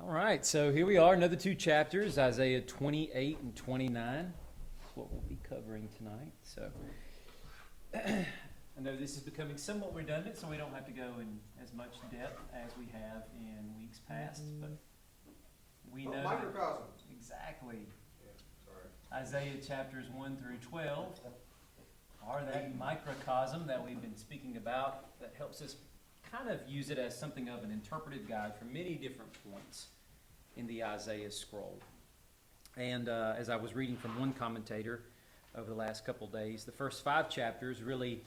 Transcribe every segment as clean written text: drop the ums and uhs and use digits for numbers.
All right, so here we are, another two chapters, Isaiah 28 and 29, what we'll be covering tonight. So I know this is becoming somewhat redundant, so we don't have to go in as much depth as we have in weeks past, but we know microcosm. Exactly. Yeah, sorry. Isaiah chapters 1 through 12 are that microcosm that we've been speaking about that helps us kind of use it as something of an interpretive guide for many different points in the Isaiah scroll. And as I was reading from one commentator over the last couple days, the first 5 chapters really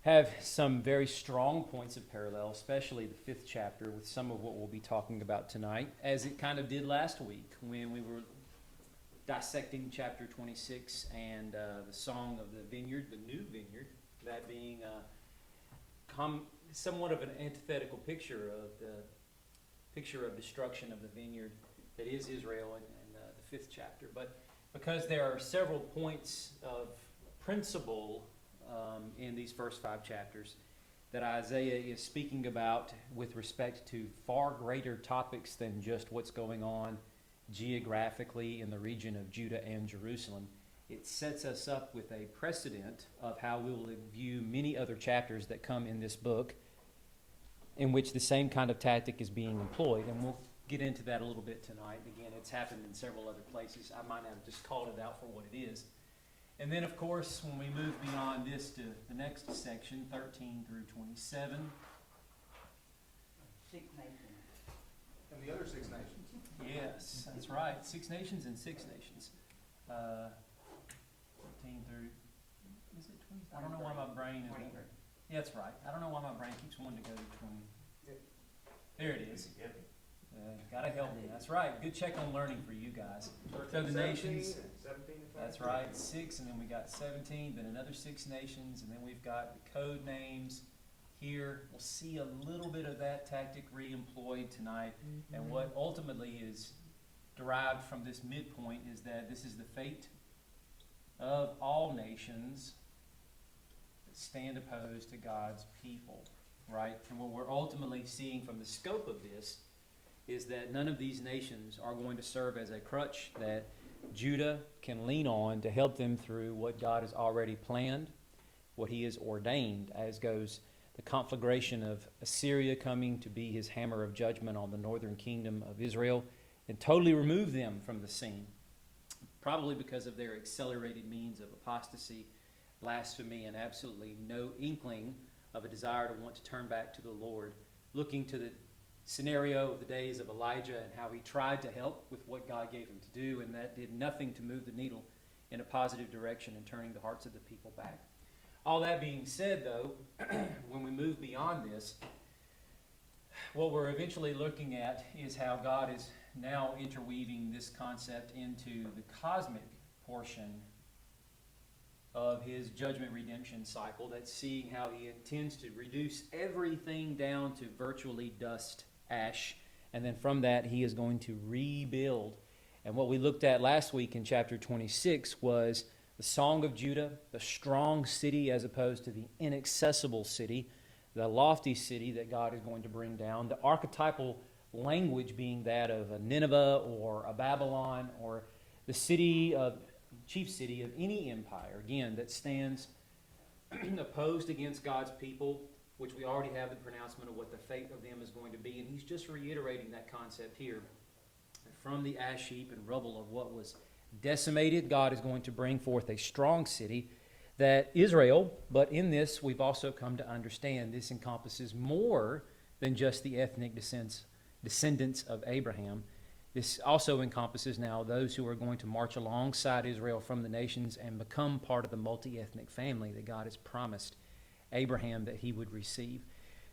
have some very strong points of parallel, especially the 5th chapter with some of what we'll be talking about tonight, as it kind of did last week when we were dissecting chapter 26 and the Song of the Vineyard, the New Vineyard, that being somewhat of an antithetical picture of destruction of the vineyard that is Israel in the 5th chapter. But because there are several points of principle in these first 5 chapters that Isaiah is speaking about with respect to far greater topics than just what's going on geographically in the region of Judah and Jerusalem, it sets us up with a precedent of how we will view many other chapters that come in this book in which the same kind of tactic is being employed. And we'll get into that a little bit tonight. Again, it's happened in several other places. I might have just called it out for what it is. And then, of course, when we move beyond this to the next section, 13 through 27. 6 nations. And the other 6 nations. Yes, that's right. 6 nations and 6 nations. 13 through, is it 20? I don't know why my brain is... 23. Yeah, that's right. I don't know why my brain keeps wanting to go to 20. Yep. There it is. Gotta help me. That's right. Good check on learning for you guys. So the nations, 17 that's right, 6, and then we got 17, then another 6 nations, and then we've got the code names here. We'll see a little bit of that tactic re-employed tonight, and what ultimately is derived from this midpoint is that this is the fate of all nations that stand opposed to God's people, right? And what we're ultimately seeing from the scope of this is that none of these nations are going to serve as a crutch that Judah can lean on to help them through what God has already planned, what he has ordained, as goes the conflagration of Assyria coming to be his hammer of judgment on the northern kingdom of Israel and totally remove them from the scene, probably because of their accelerated means of apostasy, blasphemy, and absolutely no inkling of a desire to want to turn back to the Lord, looking to the scenario of the days of Elijah and how he tried to help with what God gave him to do, and that did nothing to move the needle in a positive direction and turning the hearts of the people back. All that being said, though, when we move beyond this, what we're eventually looking at is how God is now interweaving this concept into the cosmic portion of his judgment redemption cycle. That's seeing how he intends to reduce everything down to virtually dust, ash, and then from that he is going to rebuild. And what we looked at last week in chapter 26 was the Song of Judah, the strong city as opposed to the inaccessible city, the lofty city that God is going to bring down, the archetypal language being that of a Nineveh or a Babylon or the chief city of any empire, again, that stands opposed against God's people, which we already have the pronouncement of what the fate of them is going to be. And he's just reiterating that concept here. From the ash heap and rubble of what was decimated, God is going to bring forth a strong city that Israel, but in this we've also come to understand this encompasses more than just the ethnic descendants of Abraham. This also encompasses now those who are going to march alongside Israel from the nations and become part of the multi-ethnic family that God has promised Abraham that he would receive.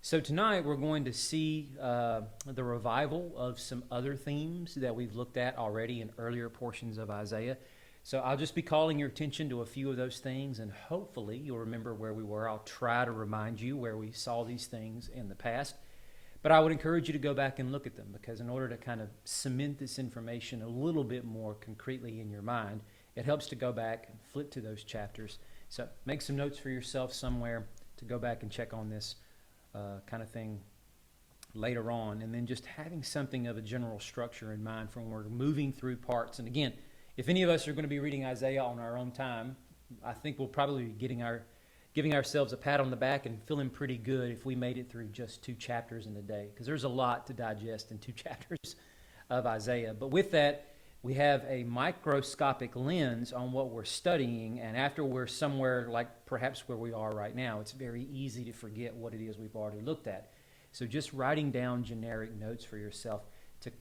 So tonight we're going to see the revival of some other themes that we've looked at already in earlier portions of Isaiah. So I'll just be calling your attention to a few of those things, and hopefully you'll remember where we were. I'll try to remind you where we saw these things in the past. But I would encourage you to go back and look at them, because in order to kind of cement this information a little bit more concretely in your mind, it helps to go back and flip to those chapters. So make some notes for yourself somewhere to go back and check on this kind of thing later on, and then just having something of a general structure in mind from where we're moving through parts. And again, if any of us are going to be reading Isaiah on our own time, I think we'll probably be giving ourselves a pat on the back and feeling pretty good if we made it through just 2 chapters in a day, because there's a lot to digest in 2 chapters of Isaiah. But with that, we have a microscopic lens on what we're studying, and after we're somewhere like perhaps where we are right now, it's very easy to forget what it is we've already looked at. So just writing down generic notes for yourself to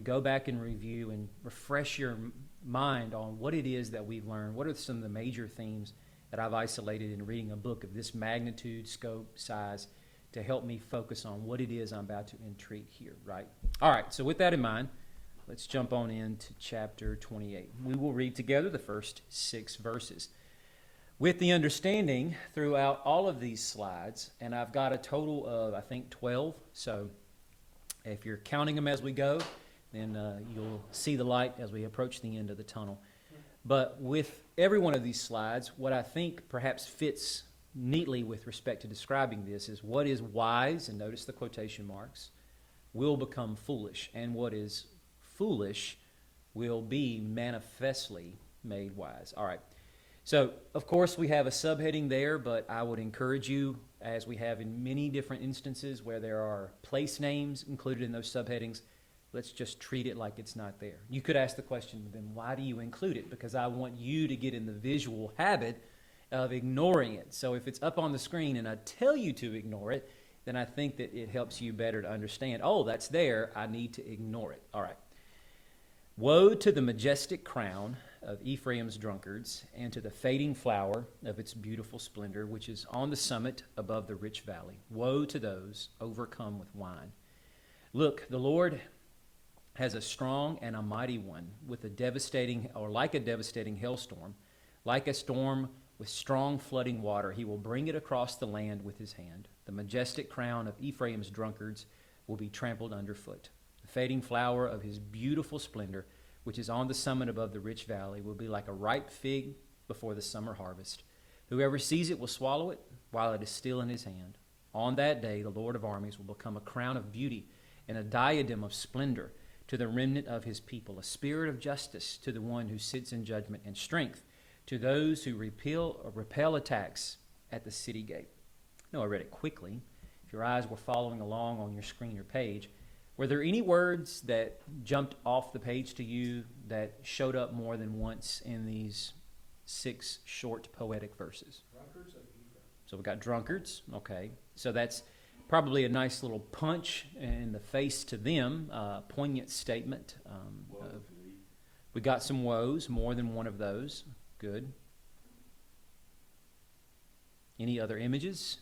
go back and review and refresh your mind on what it is that we've learned. What are some of the major themes that I've isolated in reading a book of this magnitude, scope, size, to help me focus on what it is I'm about to entreat here, right? All right, so with that in mind, let's jump on into chapter 28. We will read together the first 6 verses. With the understanding throughout all of these slides, and I've got a total of, I think, 12. So if you're counting them as we go, then you'll see the light as we approach the end of the tunnel. But with every one of these slides, what I think perhaps fits neatly with respect to describing this is what is wise, and notice the quotation marks, will become foolish, and what is foolish will be manifestly made wise. All right. So, of course, we have a subheading there, but I would encourage you, as we have in many different instances where there are place names included in those subheadings, let's just treat it like it's not there. You could ask the question, then why do you include it? Because I want you to get in the visual habit of ignoring it. So if it's up on the screen and I tell you to ignore it, then I think that it helps you better to understand, oh, that's there, I need to ignore it. All right. Woe to the majestic crown of Ephraim's drunkards, and to the fading flower of its beautiful splendor, which is on the summit above the rich valley. Woe to those overcome with wine. Look, the Lord has a strong and a mighty one, with a devastating, or like a devastating hailstorm, like a storm with strong flooding water. He will bring it across the land with his hand. The majestic crown of Ephraim's drunkards will be trampled underfoot. The fading flower of his beautiful splendor, which is on the summit above the rich valley, will be like a ripe fig before the summer harvest. Whoever sees it will swallow it while it is still in his hand. On that day, the Lord of armies will become a crown of beauty and a diadem of splendor to the remnant of his people, a spirit of justice to the one who sits in judgment, and strength to those who repel attacks at the city gate. No, I read it quickly. If your eyes were following along on your screen or page, were there any words that jumped off the page to you that showed up more than once in these 6 short poetic verses? Drunkards of Ephraim. So we've got drunkards, okay. So that's probably a nice little punch in the face to them, poignant statement. We got some woes, more than one of those. Good. Any other images?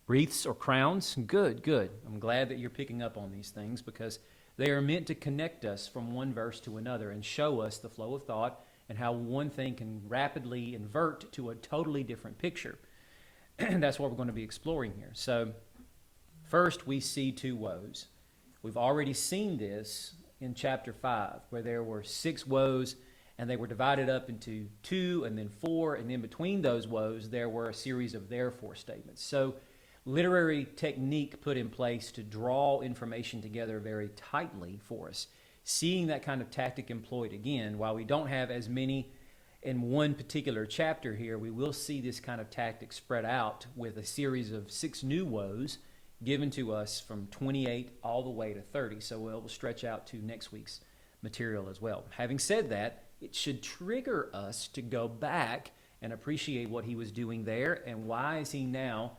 Wreaths or crowns? Good, good. I'm glad that you're picking up on these things, because they are meant to connect us from one verse to another and show us the flow of thought and how one thing can rapidly invert to a totally different picture. That's what we're going to be exploring here. So first we see 2 woes. We've already seen this in chapter 5, where there were 6 woes, and they were divided up into 2 and then 4, and in between those woes there were a series of therefore statements. So literary technique put in place to draw information together very tightly for us. Seeing that kind of tactic employed again, while we don't have as many in one particular chapter here, we will see this kind of tactic spread out with a series of 6 new woes given to us from 28 all the way to 30. So it will stretch out to next week's material as well. Having said that, it should trigger us to go back and appreciate what he was doing there, and why is he now.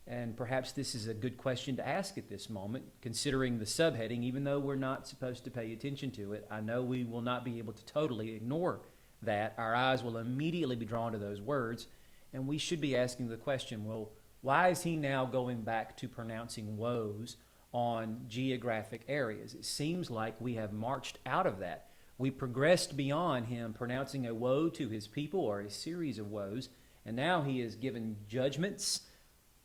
And perhaps this is a good question to ask at this moment, considering the subheading. Even though we're not supposed to pay attention to it, I know we will not be able to totally ignore that. Our eyes will immediately be drawn to those words, and we should be asking the question, well, why is he now going back to pronouncing woes on geographic areas? It seems like we have marched out of that. We progressed beyond him pronouncing a woe to his people, or a series of woes, and now he has given judgments,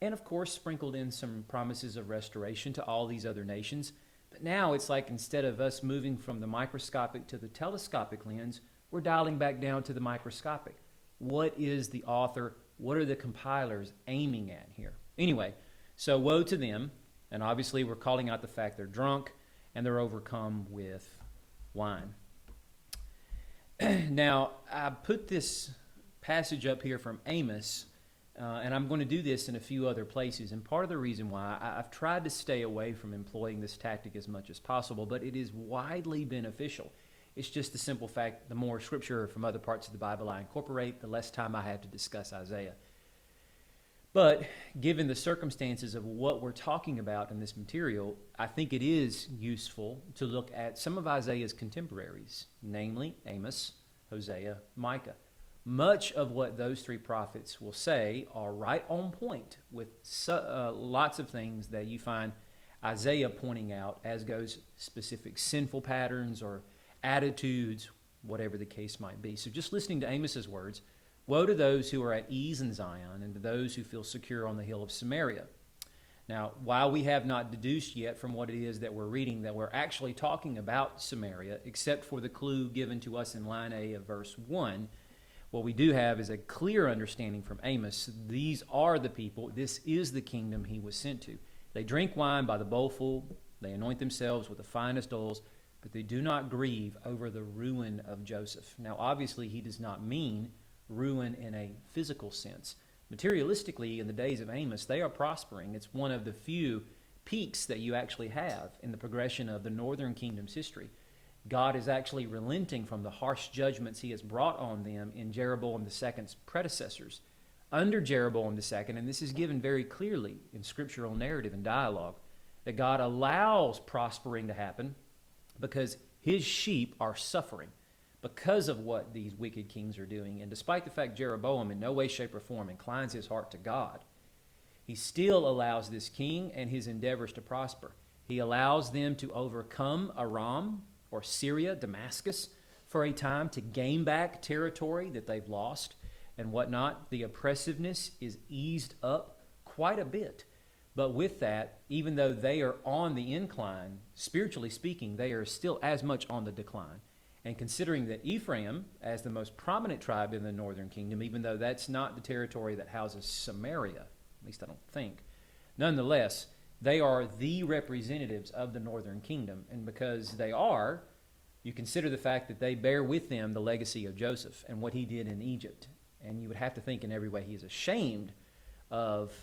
and of course sprinkled in some promises of restoration to all these other nations. But now it's like, instead of us moving from the microscopic to the telescopic lens, we're dialing back down to the microscopic. What is the author, what are the compilers aiming at here? Anyway, So woe to them, and obviously we're calling out the fact they're drunk and they're overcome with wine. Now, I put this passage up here from Amos, and I'm going to do this in a few other places. And part of the reason why I've tried to stay away from employing this tactic as much as possible, but it is widely beneficial. It's just the simple fact, the more scripture from other parts of the Bible I incorporate, the less time I have to discuss Isaiah. But given the circumstances of what we're talking about in this material, I think it is useful to look at some of Isaiah's contemporaries, namely Amos, Hosea, Micah. Much of what those three prophets will say are right on point with lots of things that you find Isaiah pointing out as goes specific sinful patterns or attitudes, whatever the case might be. So just listening to Amos's words, woe to those who are at ease in Zion and to those who feel secure on the hill of Samaria. Now, while we have not deduced yet from what it is that we're reading that we're actually talking about Samaria, except for the clue given to us in line A of verse 1, what we do have is a clear understanding from Amos. These are the people. This is the kingdom he was sent to. They drink wine by the bowlful. They anoint themselves with the finest oils, but they do not grieve over the ruin of Joseph. Now, obviously, he does not mean ruin in a physical sense. Materialistically, in the days of Amos, they are prospering. It's one of the few peaks that you actually have in the progression of the northern kingdom's history. God is actually relenting from the harsh judgments he has brought on them in Jeroboam II's predecessors. Under Jeroboam II, and this is given very clearly in scriptural narrative and dialogue, that God allows prospering to happen because his sheep are suffering because of what these wicked kings are doing. And despite the fact Jeroboam in no way, shape, or form inclines his heart to God, he still allows this king and his endeavors to prosper. He allows them to overcome Aram, or Syria, Damascus, for a time to gain back territory that they've lost and whatnot. The oppressiveness is eased up quite a bit. But with that, even though they are on the incline, spiritually speaking, they are still as much on the decline. And considering that Ephraim, as the most prominent tribe in the northern kingdom, even though that's not the territory that houses Samaria, at least I don't think, nonetheless, they are the representatives of the northern kingdom. And because they are, you consider the fact that they bear with them the legacy of Joseph and what he did in Egypt. And you would have to think in every way he is ashamed of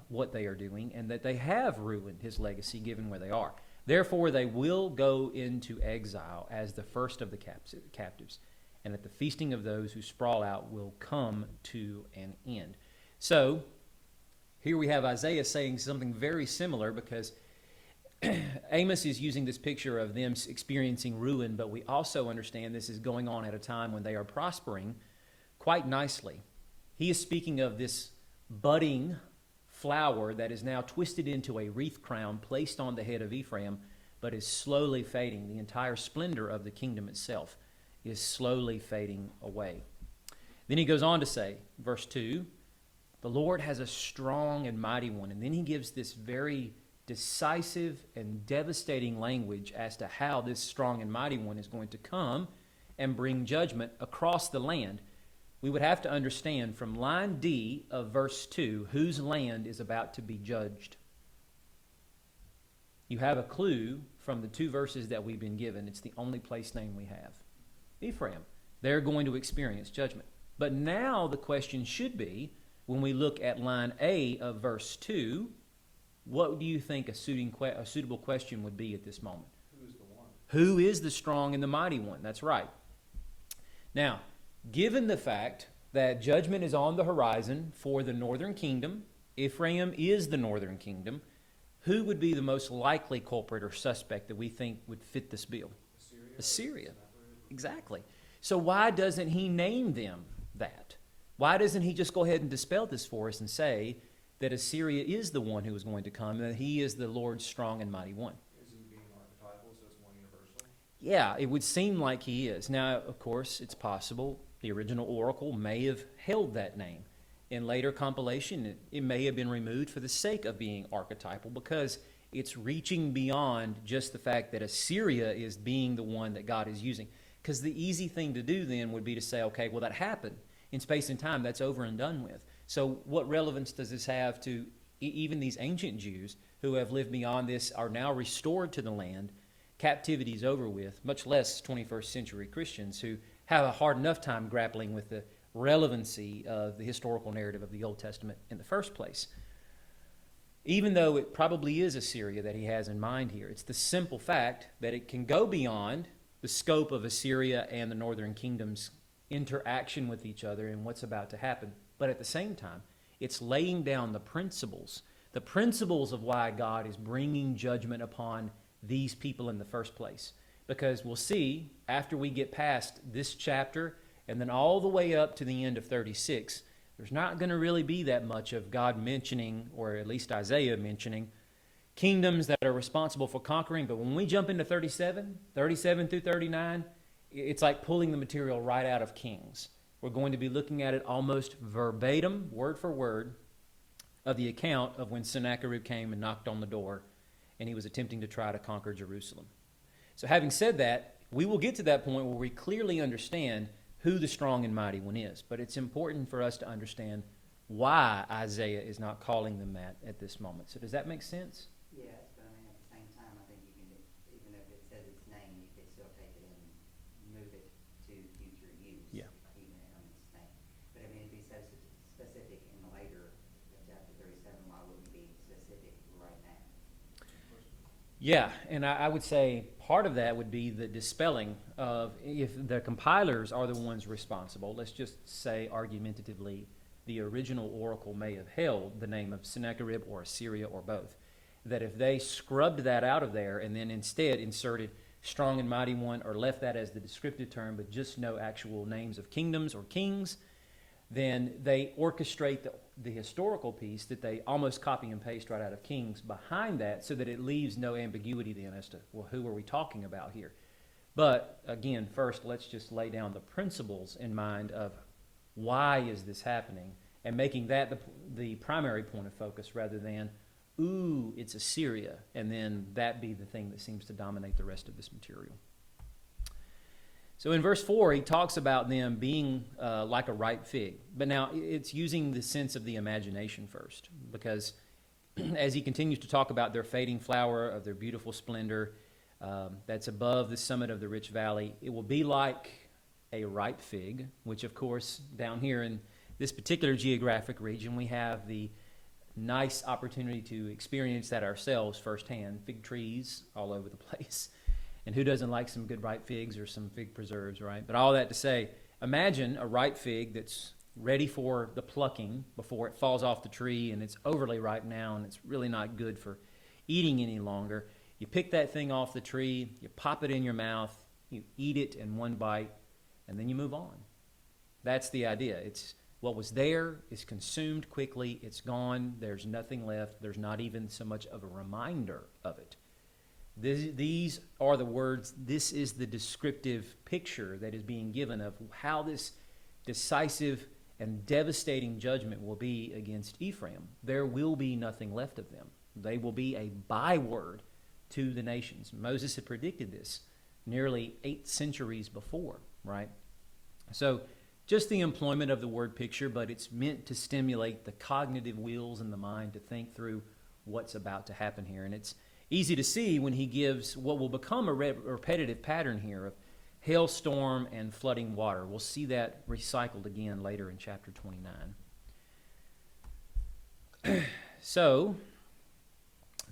what they are doing and that they have ruined his legacy given where they are. Therefore, they will go into exile as the first of the captives. And at the feasting of those who sprawl out will come to an end. So, here we have Isaiah saying something very similar because Amos is using this picture of them experiencing ruin, but we also understand this is going on at a time when they are prospering quite nicely. He is speaking of this budding flower that is now twisted into a wreath crown placed on the head of Ephraim, but is slowly fading. The entire splendor of the kingdom itself is slowly fading away. Then he goes on to say, verse 2, the Lord has a strong and mighty one. And then he gives this very decisive and devastating language as to how this strong and mighty one is going to come and bring judgment across the land. We would have to understand from line D of verse 2 whose land is about to be judged. You have a clue from the two verses that we've been given. It's the only place name we have. Ephraim. They're going to experience judgment. But now the question should be, when we look at line A of verse 2, what do you think a suitable question would be at this moment? Who is the one? Who is the strong and the mighty one? That's right. Now, given the fact that judgment is on the horizon for the northern kingdom, Ephraim is the northern kingdom, who would be the most likely culprit or suspect that we think would fit this bill? Assyria. Exactly. So why doesn't he name them that? Why doesn't he just go ahead and dispel this for us and say that Assyria is the one who is going to come and that he is the Lord's strong and mighty one? Is he being archetypal, so it's one universal? Yeah, it would seem like he is. Now, of course, it's possible the original oracle may have held that name. In later compilation, it may have been removed for the sake of being archetypal because it's reaching beyond just the fact that Assyria is being the one that God is using. Because the easy thing to do then would be to say, okay, well, that happened in space and time. That's over and done with. So what relevance does this have to even these ancient Jews who have lived beyond this are now restored to the land. Captivity's over with, much less 21st century Christians who have a hard enough time grappling with the relevancy of the historical narrative of the Old Testament in the first place. Even though it probably is Assyria that he has in mind here, it's the simple fact that it can go beyond the scope of Assyria and the northern kingdom's interaction with each other and what's about to happen. But at the same time, it's laying down the principles of why God is bringing judgment upon these people in the first place. Because we'll see, after we get past this chapter and then all the way up to the end of 36, there's not going to really be that much of God mentioning, or at least Isaiah mentioning, kingdoms that are responsible for conquering. But when we jump into 37 through 39, it's like pulling the material right out of Kings. We're going to be looking at it almost verbatim, word for word, of the account of when Sennacherib came and knocked on the door and he was attempting to try to conquer Jerusalem. So having said that, we will get to that point where we clearly understand who the strong and mighty one is. But it's important for us to understand why Isaiah is not calling them that at this moment. So does that make sense? Yes, but I mean, at the same time, I think you can, even if it says its name, you could still take it and move it to future use. Yeah. Even on its name. But I mean, it'd be so specific in the later, chapter 37, why wouldn't it be specific right now? Yeah, and I would say part of that would be the dispelling of, if the compilers are the ones responsible, let's just say argumentatively, the original oracle may have held the name of Sennacherib or Assyria or both, that if they scrubbed that out of there and then instead inserted strong and mighty one, or left that as the descriptive term but just no actual names of kingdoms or kings, then they orchestrate the historical piece that they almost copy and paste right out of Kings behind that, so that it leaves no ambiguity then as to, well, who are we talking about here? But again, first, let's just lay down the principles in mind of why is this happening, and making that the primary point of focus rather than, ooh, it's Assyria, and then that be the thing that seems to dominate the rest of this material. So in verse 4, he talks about them being like a ripe fig. But now it's using the sense of the imagination first, because as he continues to talk about their fading flower, of their beautiful splendor that's above the summit of the rich valley, it will be like a ripe fig, which of course down here in this particular geographic region, we have the nice opportunity to experience that ourselves firsthand. Fig trees all over the place. And who doesn't like some good ripe figs or some fig preserves, right? But all that to say, imagine a ripe fig that's ready for the plucking before it falls off the tree and it's overly ripe now and it's really not good for eating any longer. You pick that thing off the tree, you pop it in your mouth, you eat it in one bite, and then you move on. That's the idea. It's what was there is consumed quickly, it's gone, there's nothing left, there's not even so much of a reminder of it. These are the words, this is the descriptive picture that is being given of how this decisive and devastating judgment will be against Ephraim. There will be nothing left of them. They will be a byword to the nations. Moses had predicted this nearly 8 centuries before, right? So just the employment of the word picture, but it's meant to stimulate the cognitive wheels in the mind to think through what's about to happen here. And it's easy to see when he gives what will become a repetitive pattern here of hailstorm and flooding water. We'll see that recycled again later in chapter 29. So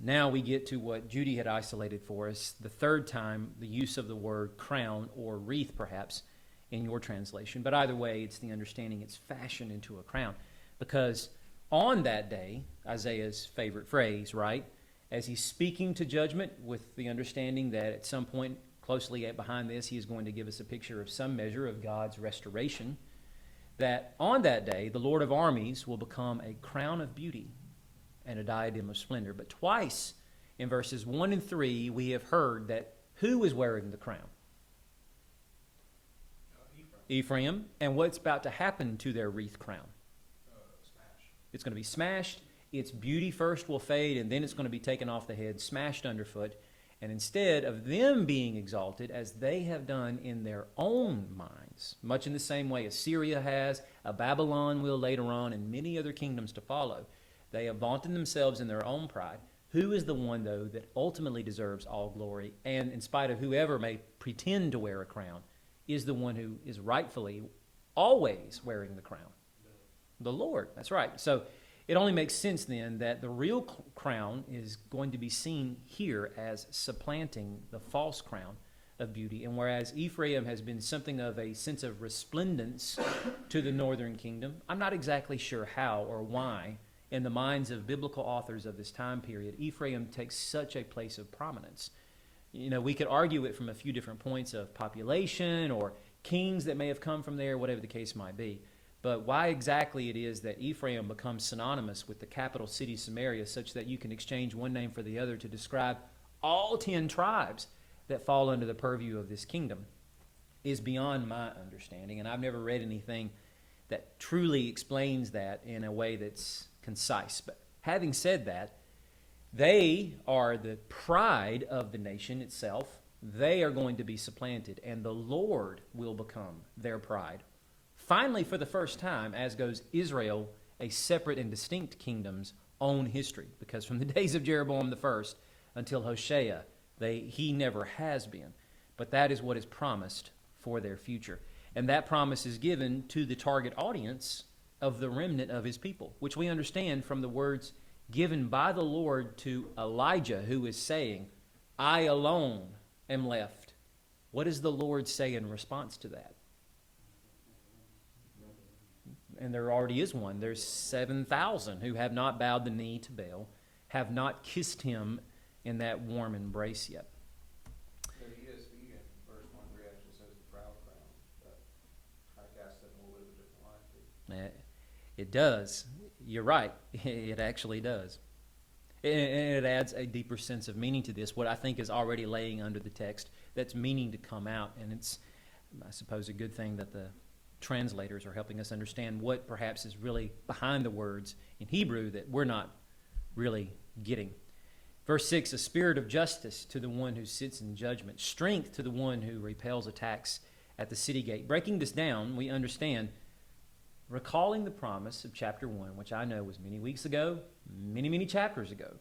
now we get to what Judy had isolated for us, the third time, the use of the word crown, or wreath perhaps in your translation. But either way, it's the understanding it's fashioned into a crown. Because on that day, Isaiah's favorite phrase, right? As he's speaking to judgment with the understanding that at some point closely behind this, he is going to give us a picture of some measure of God's restoration, that on that day, the Lord of armies will become a crown of beauty and a diadem of splendor. But twice in verses 1 and 3, we have heard that who is wearing the crown? Ephraim. And what's about to happen to their wreath crown? Smash. It's going to be smashed. Its beauty first will fade, and then it's going to be taken off the head, smashed underfoot. And instead of them being exalted, as they have done in their own minds, much in the same way Assyria has, Babylon will later on, and many other kingdoms to follow, They have vaunted themselves in their own pride. Who is the one, though, that ultimately deserves all glory, and in spite of whoever may pretend to wear a crown, is the one who is rightfully always wearing the crown? The Lord. That's right. So it only makes sense then that the real crown is going to be seen here as supplanting the false crown of beauty. And whereas Ephraim has been something of a sense of resplendence to the northern kingdom, I'm not exactly sure how or why, in the minds of biblical authors of this time period, Ephraim takes such a place of prominence. You know, we could argue it from a few different points of population or kings that may have come from there, whatever the case might be. But why exactly it is that Ephraim becomes synonymous with the capital city Samaria, such that you can exchange one name for the other to describe all 10 tribes that fall under the purview of this kingdom, is beyond my understanding. And I've never read anything that truly explains that in a way that's concise. But having said that, they are the pride of the nation itself. They are going to be supplanted, and the Lord will become their pride. Finally, for the first time, as goes Israel, a separate and distinct kingdom's own history. Because from the days of Jeroboam the first until Hoshea, he never has been. But that is what is promised for their future. And that promise is given to the target audience of the remnant of his people, which we understand from the words given by the Lord to Elijah, who is saying, I alone am left. What does the Lord say in response to that? And there already is one. There's 7,000 who have not bowed the knee to Baal, have not kissed him in that warm embrace yet. The ESV in verse 1-3 actually says the proud crown, but I cast it in a little bit of a different light too. It does. You're right. It actually does. And it adds a deeper sense of meaning to this, what I think is already laying under the text that's meaning to come out. And it's, I suppose, a good thing that the translators are helping us understand what perhaps is really behind the words in Hebrew that we're not really getting. Verse 6, a spirit of justice to the one who sits in judgment, strength to the one who repels attacks at the city gate. Breaking this down, we understand, recalling the promise of chapter 1, which I know was many weeks ago, many chapters ago.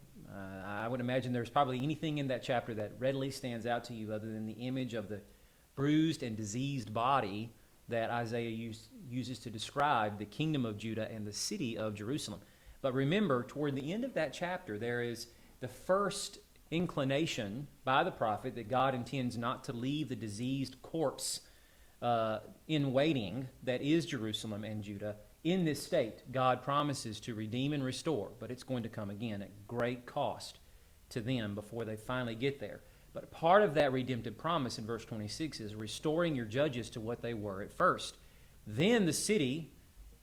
I would imagine there's probably anything in that chapter that readily stands out to you other than the image of the bruised and diseased body that Isaiah uses to describe the kingdom of Judah and the city of Jerusalem. But remember, toward the end of that chapter, there is the first inclination by the prophet that God intends not to leave the diseased corpse in waiting, that is Jerusalem and Judah, in this state. God promises to redeem and restore, but it's going to come again at great cost to them before they finally get there. But part of that redemptive promise in verse 26 is restoring your judges to what they were at first. Then the city,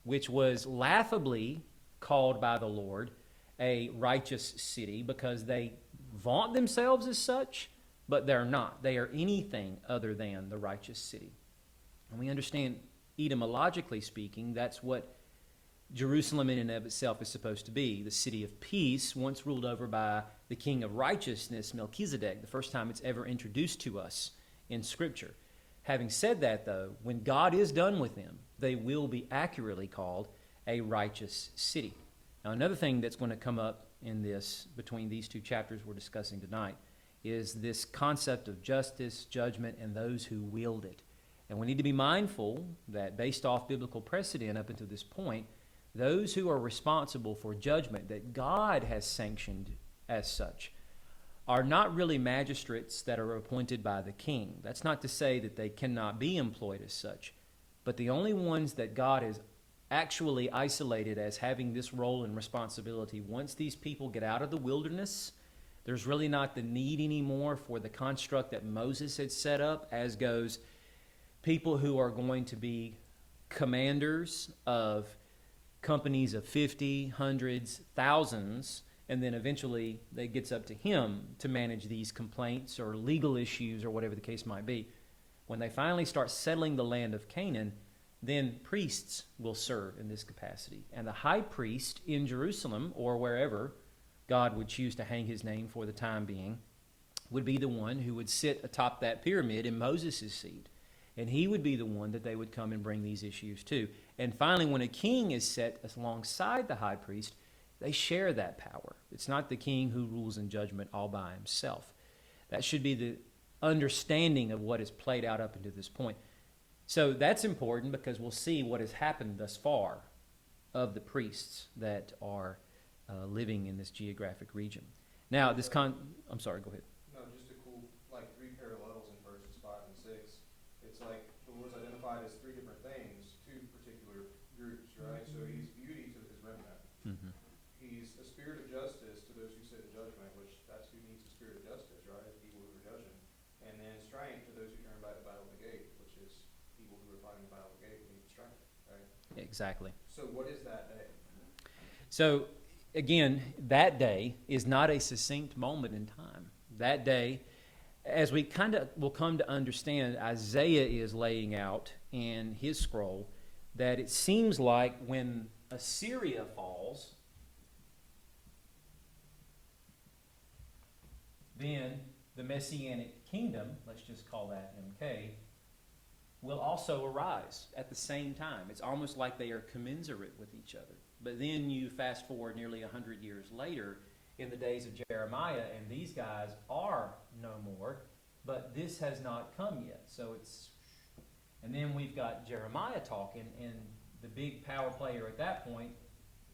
which was laughably called by the Lord a righteous city because they vaunt themselves as such, but they're not. They are anything other than the righteous city. And we understand, etymologically speaking, that's what Jerusalem in and of itself is supposed to be, the city of peace, once ruled over by the king of righteousness, Melchizedek, the first time it's ever introduced to us in Scripture. Having said that, though, when God is done with them, they will be accurately called a righteous city. Now, another thing that's going to come up in this, between these two chapters we're discussing tonight, is this concept of justice, judgment, and those who wield it. And we need to be mindful that based off biblical precedent up until this point, those who are responsible for judgment that God has sanctioned as such are not really magistrates that are appointed by the king. That's not to say that they cannot be employed as such, but the only ones that God has actually isolated as having this role and responsibility, once these people get out of the wilderness, there's really not the need anymore for the construct that Moses had set up, as goes people who are going to be commanders of companies of 50, hundreds, thousands, and then eventually it gets up to him to manage these complaints or legal issues or whatever the case might be. When they finally start settling the land of Canaan, then priests will serve in this capacity. And the high priest in Jerusalem, or wherever God would choose to hang his name for the time being, would be the one who would sit atop that pyramid in Moses' seat. And he would be the one that they would come and bring these issues to. And finally, when a king is set alongside the high priest, They share that power. It's not the king who rules in judgment all by himself. That should be the understanding of what has played out up until this point. So that's important because we'll see what has happened thus far of the priests that are living in this geographic region. Now, I'm sorry, go ahead. No, just a cool, like, three parallels in verses 5 and 6. It's like the Lord's identified as three different things, two particular groups, right? So he's beauty to his remnant. Mm-hmm. He's a spirit of justice to those who sit in judgment, which that's who needs a spirit of justice, right? People who are judging. And then strength to those who turn back to battle of the gate, which is people who are fighting the battle of the gate who need strength, right? Exactly. So what is that day? So, again, that day is not a succinct moment in time. That day, as we kind of will come to understand, Isaiah is laying out in his scroll that it seems like when Assyria falls, then the Messianic kingdom, let's just call that MK, will also arise at the same time. It's almost like they are commensurate with each other. But then you fast forward nearly 100 years later in the days of Jeremiah, and these guys are no more, but this has not come yet. So it's, and then we've got Jeremiah talking, and the big power player at that point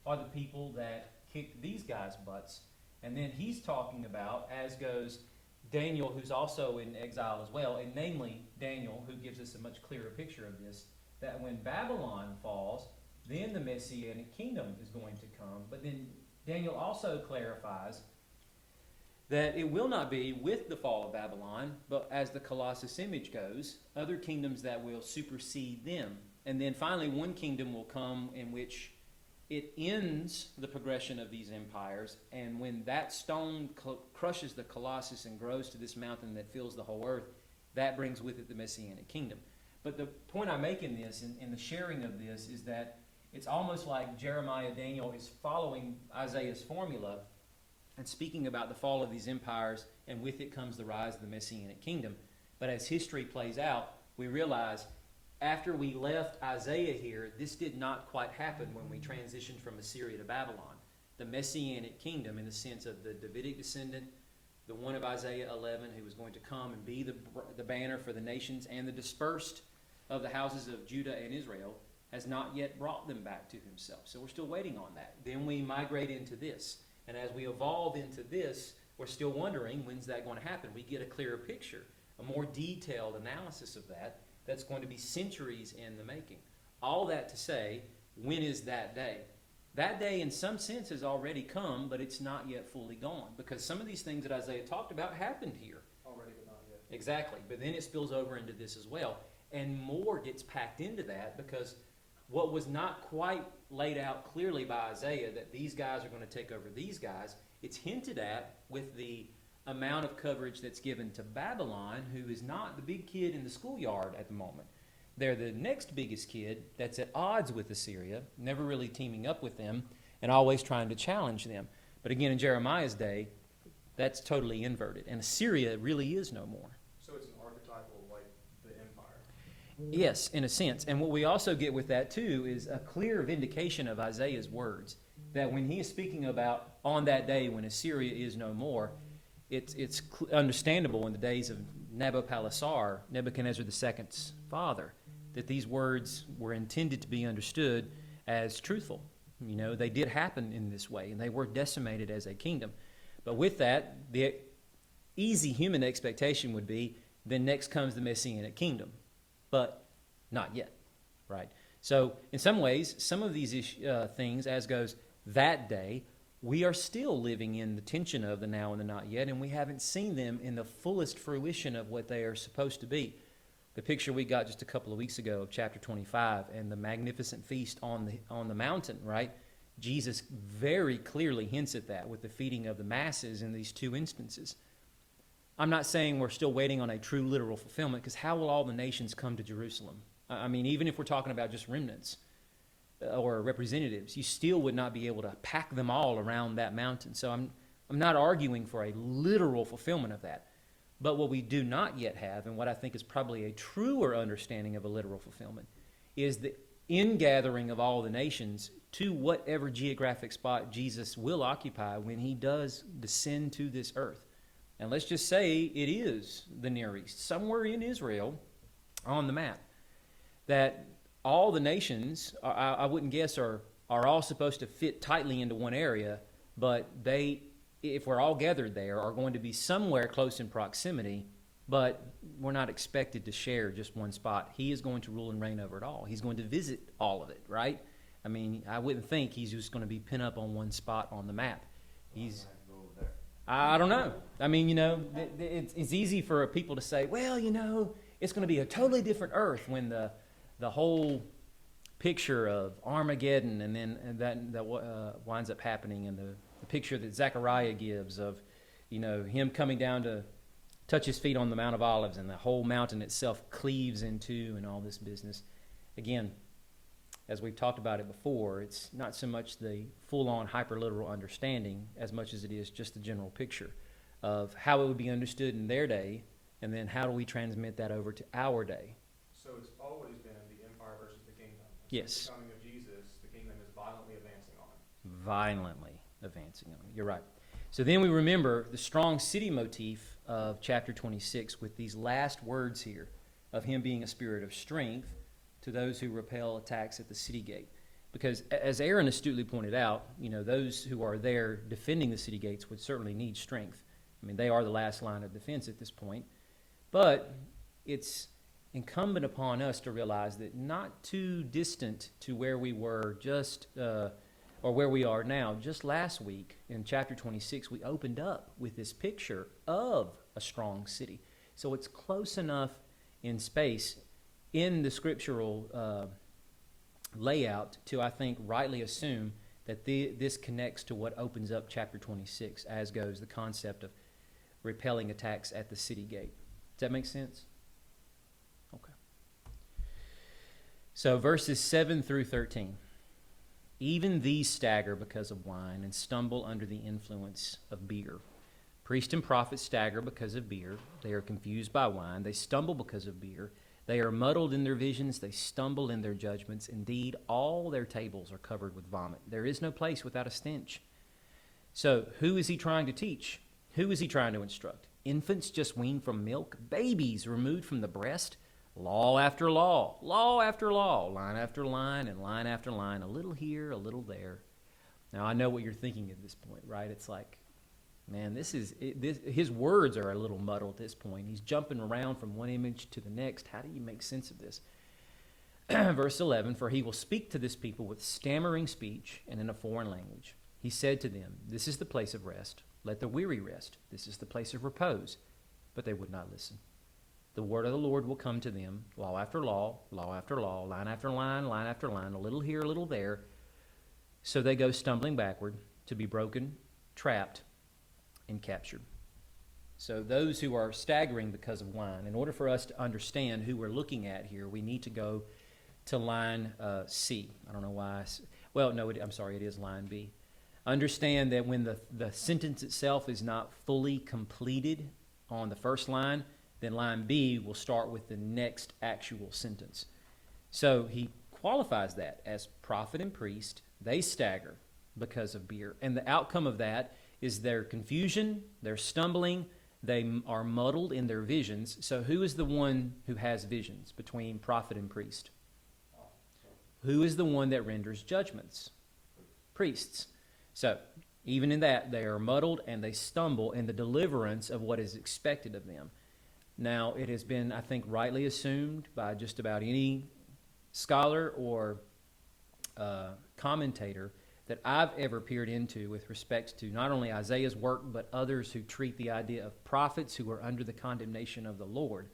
are the people that kicked these guys' butts. And then he's talking about, as goes Daniel, who's also in exile as well, and namely Daniel, who gives us a much clearer picture of this, that when Babylon falls, then the Messianic kingdom is going to come. But then Daniel also clarifies that it will not be with the fall of Babylon, but as the Colossus image goes, other kingdoms that will supersede them. And then finally one kingdom will come in which it ends the progression of these empires, and when that stone crushes the Colossus and grows to this mountain that fills the whole earth, that brings with it the Messianic kingdom. But the point I make in this, in the sharing of this, is that it's almost like Jeremiah, Daniel is following Isaiah's formula and speaking about the fall of these empires, and with it comes the rise of the Messianic kingdom. But as history plays out, we realize after we left Isaiah here, this did not quite happen when we transitioned from Assyria to Babylon. The Messianic kingdom, in the sense of the Davidic descendant, the one of Isaiah 11 who was going to come and be the banner for the nations and the dispersed of the houses of Judah and Israel, has not yet brought them back to himself. So we're still waiting on that. Then we migrate into this. And as we evolve into this, we're still wondering, when's that going to happen? We get a clearer picture, a more detailed analysis of that. That's going to be centuries in the making. All that to say, when is that day? That day, in some sense, has already come, but it's not yet fully gone. Because some of these things that Isaiah talked about happened here. Already, but not yet. Exactly. But then it spills over into this as well. And more gets packed into that, because what was not quite laid out clearly by Isaiah, that these guys are going to take over these guys, it's hinted at with the amount of coverage that's given to Babylon, who is not the big kid in the schoolyard at the moment. They're the next biggest kid that's at odds with Assyria, never really teaming up with them, and always trying to challenge them. But again, in Jeremiah's day, that's totally inverted, and Assyria really is no more. So it's an archetypal, like the empire. Yes, in a sense. And what we also get with that, too, is a clear vindication of Isaiah's words, that when he is speaking about on that day when Assyria is no more, it's understandable in the days of Nabopolassar, Nebuchadnezzar II's father, that these words were intended to be understood as truthful. You know, they did happen in this way, and they were decimated as a kingdom. But with that, the easy human expectation would be, then next comes the Messianic kingdom. But not yet, right? So in some ways, some of these things, as goes that day, we are still living in the tension of the now and the not yet, and we haven't seen them in the fullest fruition of what they are supposed to be. The picture we got just a couple of weeks ago of chapter 25 and the magnificent feast on the mountain, right? Jesus very clearly hints at that with the feeding of the masses in these two instances. I'm not saying we're still waiting on a true literal fulfillment, because how will all the nations come to Jerusalem? I mean, even if we're talking about just remnants or representatives, you still would not be able to pack them all around that mountain. So I'm not arguing for a literal fulfillment of that. But what we do not yet have, and what I think is probably a truer understanding of a literal fulfillment, is the ingathering of all the nations to whatever geographic spot Jesus will occupy when he does descend to this earth. And let's just say it is the Near East, somewhere in Israel on the map, that all the nations, I wouldn't guess, are all supposed to fit tightly into one area, but they, if we're all gathered there, are going to be somewhere close in proximity, but we're not expected to share just one spot. He is going to rule and reign over it all. He's going to visit all of it, right? I mean, I wouldn't think he's just going to be pinned up on one spot on the map. He's, I don't know. I mean, you know, it's easy for people to say, well, you know, it's going to be a totally different earth when the whole picture of Armageddon and that winds up happening, and the picture that Zechariah gives of, you know, him coming down to touch his feet on the Mount of Olives and the whole mountain itself cleaves in two and all this business. Again, as we've talked about it before, it's not so much the full-on hyperliteral understanding as much as it is just the general picture of how it would be understood in their day, and then how do we transmit that over to our day. So it's always been the empire versus the kingdom. Yes. Since the coming of Jesus, the kingdom is violently advancing on. Violently advancing on. You're right. So then we remember the strong city motif of chapter 26 with these last words here of him being a spirit of strength to those who repel attacks at the city gate. Because as Aaron astutely pointed out, you know, those who are there defending the city gates would certainly need strength. I mean, they are the last line of defense at this point. But it's incumbent upon us to realize that not too distant to where we were or where we are now, just last week in chapter 26, we opened up with this picture of a strong city. So it's close enough in space in the scriptural layout to, I think, rightly assume that this connects to what opens up chapter 26, as goes the concept of repelling attacks at the city gate. Does that make sense? Okay. So verses 7 through 13. Even these stagger because of wine and stumble under the influence of beer. Priest and prophet stagger because of beer. They are confused by wine. They stumble because of beer. They are muddled in their visions. They stumble in their judgments. Indeed, all their tables are covered with vomit. There is no place without a stench. So, who is he trying to teach? Who is he trying to instruct? Infants just weaned from milk? Babies removed from the breast? Law after law, law after law, line after line and line after line, a little here, a little there. Now, I know what you're thinking at this point, right? It's like, man, his words are a little muddled at this point. He's jumping around from one image to the next. How do you make sense of this? Verse 11, for he will speak to this people with stammering speech and in a foreign language. He said to them, this is the place of rest. Let the weary rest. This is the place of repose. But they would not listen. The word of the Lord will come to them, law after law, law after law, line after line, line after line, a little here, a little there. So they go stumbling backward to be broken, trapped, and captured. So those who are staggering because of wine, in order for us to understand who we're looking at here, we need to go to line C. I don't know why. I'm sorry, it is line B. Understand that when the sentence itself is not fully completed on the first line, then line B will start with the next actual sentence. So he qualifies that as prophet and priest. They stagger because of beer. And the outcome of that is their confusion, their stumbling, they are muddled in their visions. So who is the one who has visions between prophet and priest? Who is the one that renders judgments? Priests. So even in that, they are muddled and they stumble in the deliverance of what is expected of them. Now, it has been, I think, rightly assumed by just about any scholar or commentator that I've ever peered into with respect to not only Isaiah's work, but others who treat the idea of prophets who are under the condemnation of the Lord,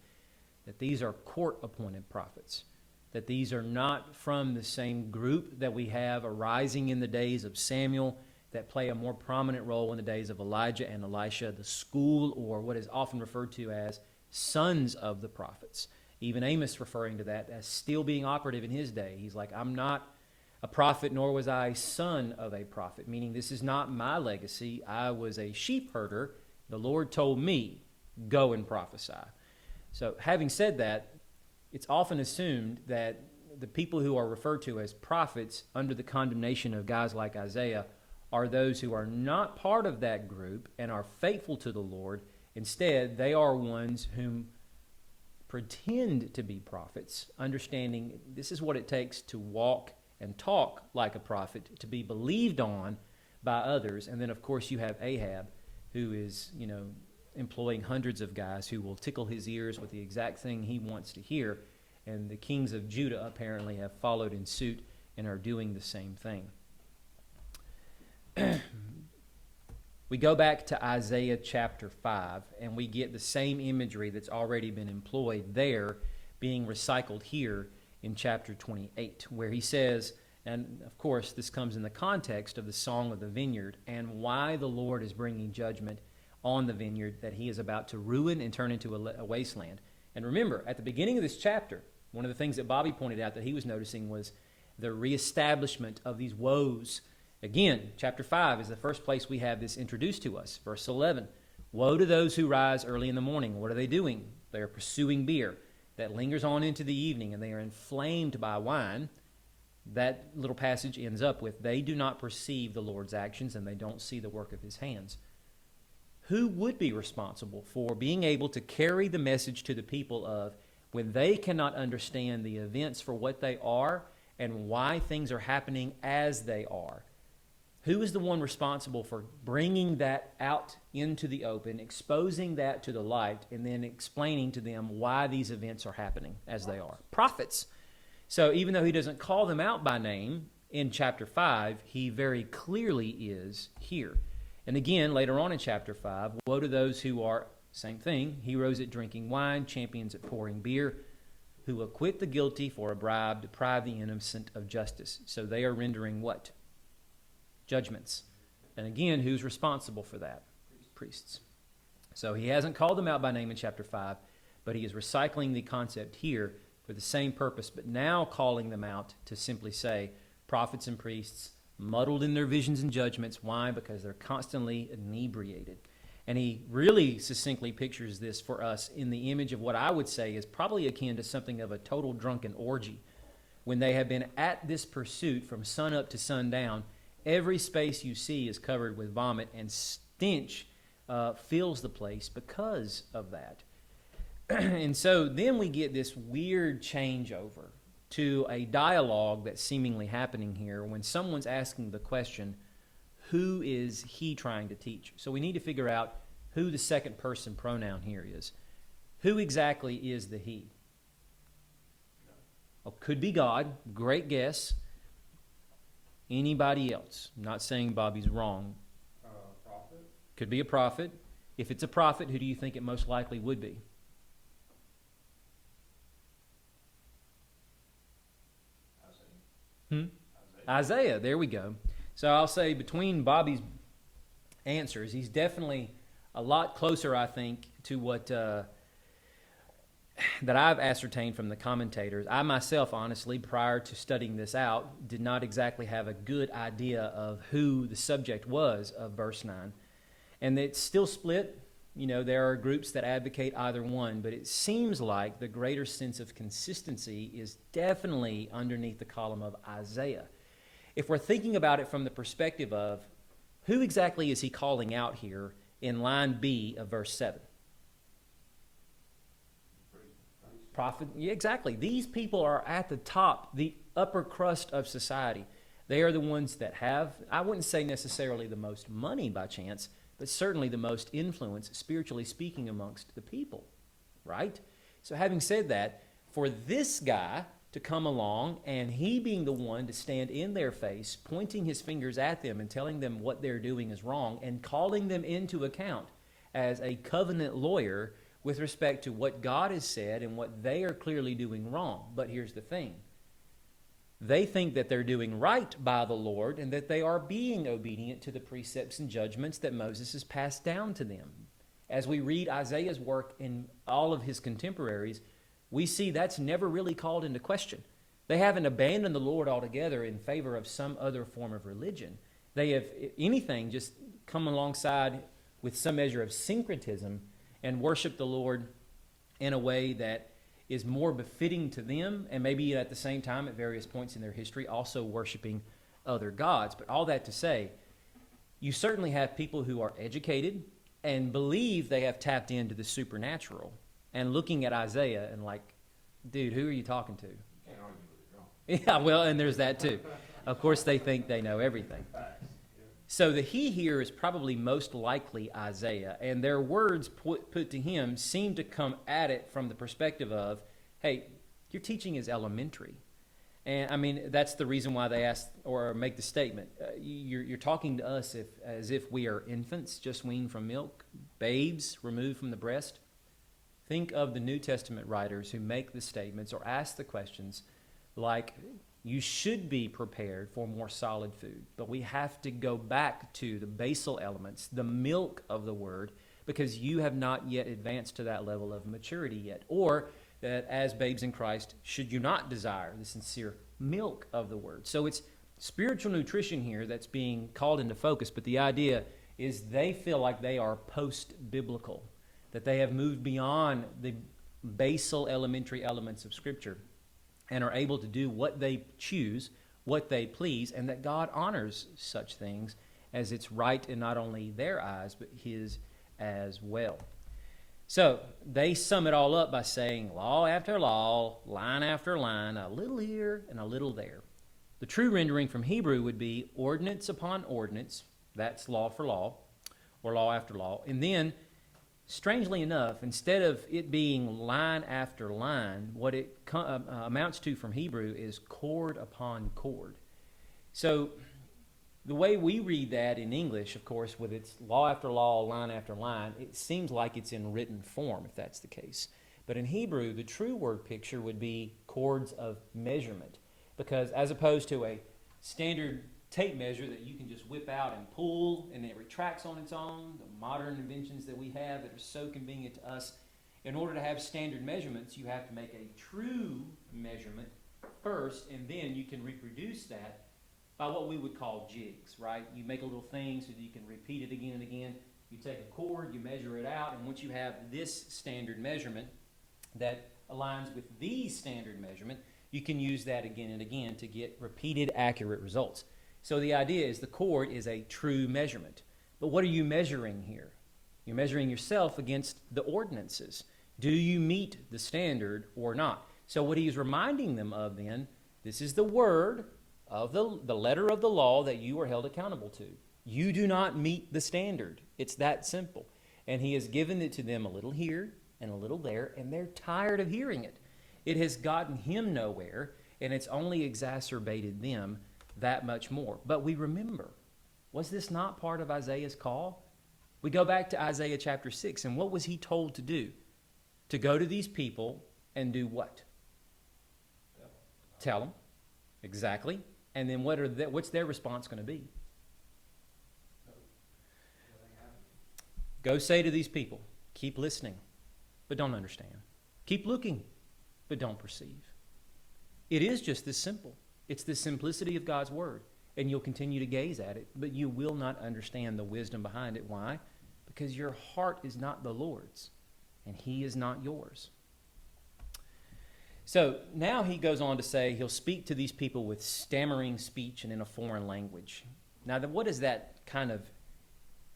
that these are court-appointed prophets, that these are not from the same group that we have arising in the days of Samuel, that play a more prominent role in the days of Elijah and Elisha, the school, or what is often referred to as sons of the prophets. Even Amos referring to that as still being operative in his day. He's like, I'm not a prophet, nor was I a son of a prophet, meaning this is not my legacy. I was a sheep herder. The Lord told me, go and prophesy. So having said that, it's often assumed that the people who are referred to as prophets under the condemnation of guys like Isaiah are those who are not part of that group and are faithful to the Lord. Instead, they are ones whom pretend to be prophets, understanding this is what it takes to walk and talk like a prophet, to be believed on by others. And then, of course, you have Ahab, who is, employing hundreds of guys who will tickle his ears with the exact thing he wants to hear. And the kings of Judah apparently have followed in suit and are doing the same thing. We go back to Isaiah chapter 5, and we get the same imagery that's already been employed there being recycled here in chapter 28, where he says, and of course this comes in the context of the Song of the Vineyard and why the Lord is bringing judgment on the vineyard that he is about to ruin and turn into a wasteland. And remember, at the beginning of this chapter, one of the things that Bobby pointed out that he was noticing was the reestablishment of these woes. Again, chapter 5 is the first place we have this introduced to us. Verse 11, woe to those who rise early in the morning. What are they doing? They are pursuing beer that lingers on into the evening, and they are inflamed by wine. That little passage ends up with, they do not perceive the Lord's actions, and they don't see the work of his hands. Who would be responsible for being able to carry the message to the people of when they cannot understand the events for what they are and why things are happening as they are? Who is the one responsible for bringing that out into the open, exposing that to the light, and then explaining to them why these events are happening as they are? Prophets. So even though he doesn't call them out by name in chapter 5, he very clearly is here. And again, later on in chapter 5, woe to those who are, same thing, heroes at drinking wine, champions at pouring beer, who acquit the guilty for a bribe, deprive the innocent of justice. So they are rendering what? Judgments. And again, who's responsible for that? Priests. So he hasn't called them out by name in chapter 5, but he is recycling the concept here for the same purpose, but now calling them out to simply say, prophets and priests, muddled in their visions and judgments. Why? Because they're constantly inebriated. And he really succinctly pictures this for us in the image of what I would say is probably akin to something of a total drunken orgy. When they have been at this pursuit from sun up to sundown, every space you see is covered with vomit, and stench fills the place because of that. And so then we get this weird changeover to a dialogue that's seemingly happening here when someone's asking the question, who is he trying to teach? So we need to figure out who the second person pronoun here is. Who exactly is the he? Oh, could be God. Great guess. Anybody else? I'm not saying Bobby's wrong. Prophet? Could be a prophet. If it's a prophet, who do you think it most likely would be? Isaiah, there we go. So I'll say between Bobby's answers, he's definitely a lot closer, I think, to what that I've ascertained from the commentators. I myself, honestly, prior to studying this out, did not exactly have a good idea of who the subject was of verse 9. And it's still split. There are groups that advocate either one, but it seems like the greater sense of consistency is definitely underneath the column of Isaiah. If we're thinking about it from the perspective of who exactly is he calling out here in line B of verse 7? Prophet, yeah, exactly. These people are at the top, the upper crust of society. They are the ones that have, I wouldn't say necessarily the most money by chance, but certainly the most influence, spiritually speaking, amongst the people, right? So having said that, for this guy to come along and he being the one to stand in their face, pointing his fingers at them and telling them what they're doing is wrong and calling them into account as a covenant lawyer with respect to what God has said and what they are clearly doing wrong. But here's the thing. They think that they're doing right by the Lord and that they are being obedient to the precepts and judgments that Moses has passed down to them. As we read Isaiah's work in all of his contemporaries, we see that's never really called into question. They haven't abandoned the Lord altogether in favor of some other form of religion. They have, if anything, just come alongside with some measure of syncretism and worship the Lord in a way that is more befitting to them, and maybe at the same time at various points in their history also worshiping other gods. But all that to say, you certainly have people who are educated and believe they have tapped into the supernatural and looking at Isaiah and like, dude, who are you talking to? Can't argue with it, no. Yeah, well, and there's that too. Of course, they think they know everything. So the he here is probably most likely Isaiah, and their words put to him seem to come at it from the perspective of, hey, your teaching is elementary. And I mean, that's the reason why they ask or make the statement. You're talking to us as if we are infants just weaned from milk, babes removed from the breast. Think of the New Testament writers who make the statements or ask the questions like, you should be prepared for more solid food, but we have to go back to the basal elements, the milk of the word, because you have not yet advanced to that level of maturity yet. Or that as babes in Christ, should you not desire the sincere milk of the word? So it's spiritual nutrition here that's being called into focus, but the idea is they feel like they are post-biblical, that they have moved beyond the basal elementary elements of Scripture and are able to do what they choose, what they please, and that God honors such things as it's right in not only their eyes, but His as well. So they sum it all up by saying law after law, line after line, a little here and a little there. The true rendering from Hebrew would be ordinance upon ordinance, that's law for law, or law after law, and then strangely enough, instead of it being line after line, what it amounts to from Hebrew is cord upon cord. So the way we read that in English, of course, with its law after law, line after line, it seems like it's in written form, if that's the case. But in Hebrew, the true word picture would be cords of measurement, because as opposed to a standard tape measure that you can just whip out and pull and it retracts on its own, the modern inventions that we have that are so convenient to us, in order to have standard measurements, you have to make a true measurement first, and then you can reproduce that by what we would call jigs, right? You make a little thing so that you can repeat it again and again. You take a cord, you measure it out, and once you have this standard measurement that aligns with the standard measurement, you can use that again and again to get repeated accurate results. So the idea is the cord is a true measurement. But what are you measuring here? You're measuring yourself against the ordinances. Do you meet the standard or not? So what he is reminding them of then, this is the word of the letter of the law that you are held accountable to. You do not meet the standard. It's that simple. And he has given it to them a little here and a little there, and they're tired of hearing it. It has gotten him nowhere, and it's only exacerbated them that much more. But we remember, was this not part of Isaiah's call? We go back to Isaiah chapter 6, and what was he told to do? To go to these people and do what? Tell them. Exactly. And then what's their response going to be? Go say to these people, keep listening, but don't understand. Keep looking, but don't perceive. It is just this simple. It's the simplicity of God's word, and you'll continue to gaze at it, but you will not understand the wisdom behind it. Why? Because your heart is not the Lord's, and He is not yours. So now he goes on to say he'll speak to these people with stammering speech and in a foreign language. Now, what does that kind of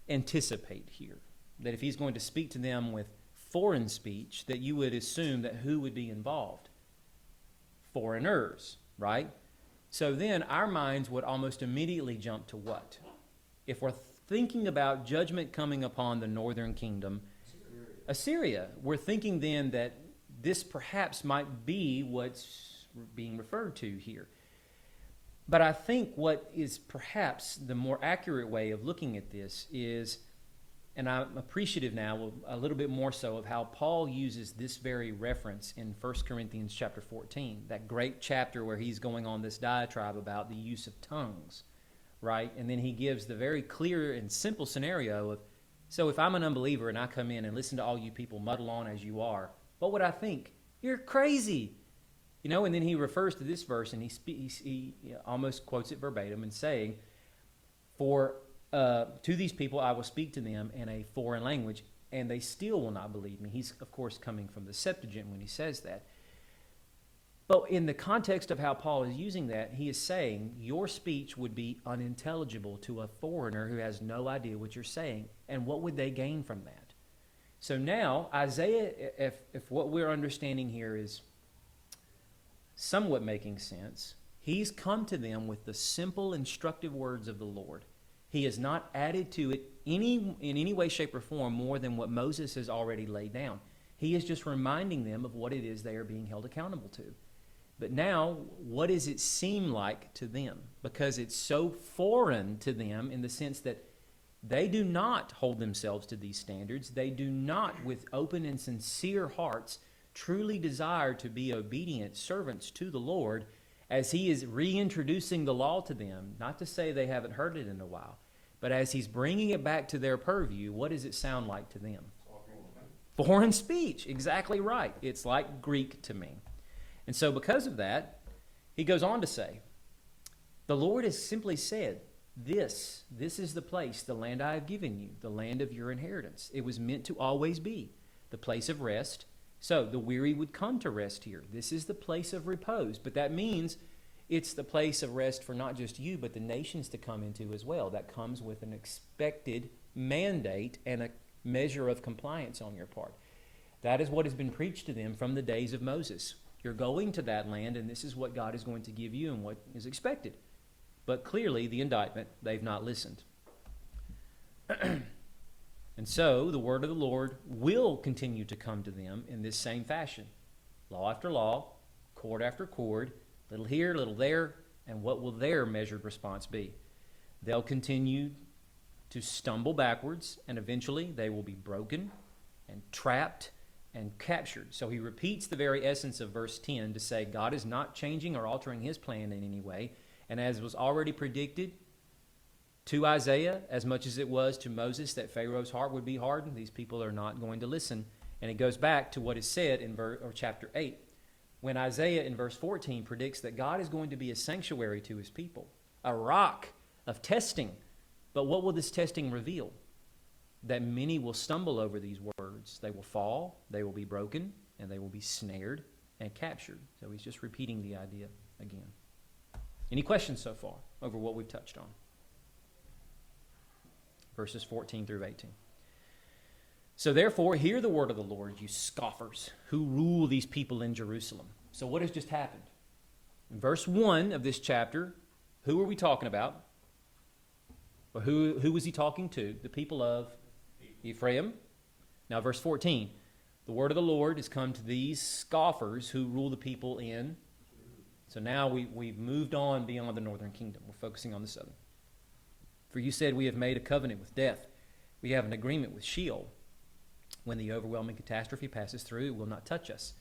anticipate here? That if he's going to speak to them with foreign speech, that you would assume that who would be involved? Foreigners, right? So then our minds would almost immediately jump to what? If we're thinking about judgment coming upon the northern kingdom, Assyria, we're thinking then that this perhaps might be what's being referred to here. But I think what is perhaps the more accurate way of looking at this is, and I'm appreciative now a little bit more so of how Paul uses this very reference in 1 Corinthians chapter 14, that great chapter where he's going on this diatribe about the use of tongues, right? And then he gives the very clear and simple scenario of, so if I'm an unbeliever and I come in and listen to all you people muddle on as you are, what would I think? You're crazy. You know, and then he refers to this verse and he almost quotes it verbatim and saying, to these people I will speak to them in a foreign language, and they still will not believe me. He's, of course, coming from the Septuagint when he says that. But in the context of how Paul is using that, he is saying your speech would be unintelligible to a foreigner who has no idea what you're saying. And what would they gain from that? So now, Isaiah, if what we're understanding here is somewhat making sense, he's come to them with the simple, instructive words of the Lord. He has not added to it in any way, shape, or form more than what Moses has already laid down. He is just reminding them of what it is they are being held accountable to. But now, what does it seem like to them? Because it's so foreign to them in the sense that they do not hold themselves to these standards. They do not, with open and sincere hearts, truly desire to be obedient servants to the Lord as he is reintroducing the law to them. Not to say they haven't heard it in a while, but as he's bringing it back to their purview, what does it sound like to them? Foreign speech, exactly right. It's like Greek to me. And so because of that, he goes on to say, the Lord has simply said, this is the place, the land I have given you, the land of your inheritance. It was meant to always be the place of rest. So the weary would come to rest here. This is the place of repose. But that means it's the place of rest for not just you, but the nations to come into as well. That comes with an expected mandate and a measure of compliance on your part. That is what has been preached to them from the days of Moses. You're going to that land, and this is what God is going to give you and what is expected. But clearly, the indictment, they've not listened. And so, the word of the Lord will continue to come to them in this same fashion. Law after law, chord after chord, little here, little there, and what will their measured response be? They'll continue to stumble backwards, and eventually they will be broken and trapped and captured. So he repeats the very essence of verse 10 to say God is not changing or altering his plan in any way. And as was already predicted to Isaiah, as much as it was to Moses, that Pharaoh's heart would be hardened, these people are not going to listen. And it goes back to what is said in chapter 8, when Isaiah in verse 14 predicts that God is going to be a sanctuary to his people, a rock of testing. But what will this testing reveal? That many will stumble over these words. They will fall, they will be broken, and they will be snared and captured. So he's just repeating the idea again. Any questions so far over what we've touched on? Verses 14 through 18. So therefore, hear the word of the Lord, you scoffers who rule these people in Jerusalem. So what has just happened? In verse 1 of this chapter, who are we talking about? Or who was he talking to? The people of Ephraim. Now verse 14, the word of the Lord has come to these scoffers who rule the people in. So now we've moved on beyond the northern kingdom. We're focusing on the southern. For you said we have made a covenant with death. We have an agreement with Sheol. When the overwhelming catastrophe passes through, it will not touch us.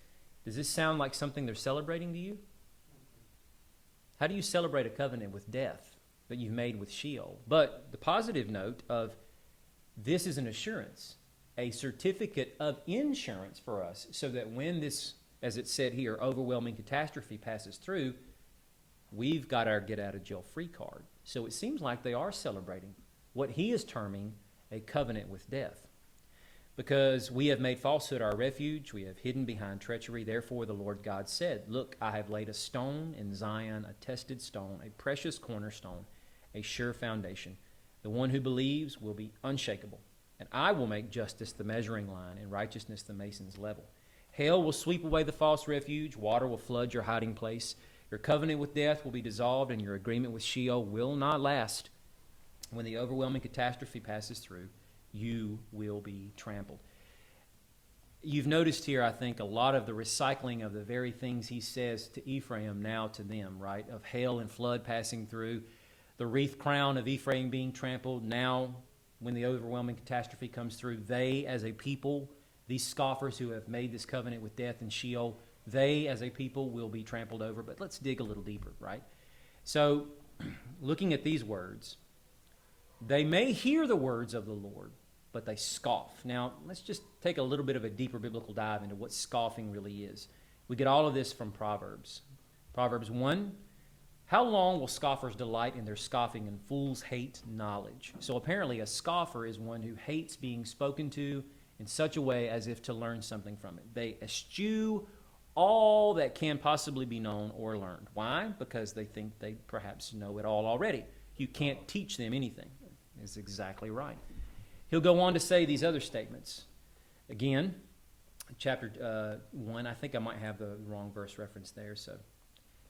Does this sound like something they're celebrating to you? How do you celebrate a covenant with death that you've made with Sheol? But the positive note of this is an assurance, a certificate of insurance for us, so that when this, as it said here, overwhelming catastrophe passes through, we've got our get-out-of-jail-free card. So it seems like they are celebrating what he is terming a covenant with death. Because we have made falsehood our refuge, we have hidden behind treachery. Therefore the Lord God said, look, I have laid a stone in Zion, a tested stone, a precious cornerstone, a sure foundation. The one who believes will be unshakable, and I will make justice the measuring line and righteousness the mason's level. Hail will sweep away the false refuge, water will flood your hiding place. Your covenant with death will be dissolved, and your agreement with Sheol will not last. When the overwhelming catastrophe passes through, you will be trampled. You've noticed here, I think, a lot of the recycling of the very things he says to Ephraim now to them, right? Of hail and flood passing through, the wreath crown of Ephraim being trampled. Now, when the overwhelming catastrophe comes through, they as a people, these scoffers who have made this covenant with death and Sheol, they as a people will be trampled over. But let's dig a little deeper, right? So, looking at these words, they may hear the words of the Lord, but they scoff. Now, let's just take a little bit of a deeper biblical dive into what scoffing really is. We get all of this from Proverbs. Proverbs 1, how long will scoffers delight in their scoffing, and fools hate knowledge? So apparently a scoffer is one who hates being spoken to in such a way as if to learn something from it. They eschew all that can possibly be known or learned. Why? Because they think they perhaps know it all already. You can't teach them anything. Is exactly right. He'll go on to say these other statements. Again, chapter 1, I think I might have the wrong verse reference there, so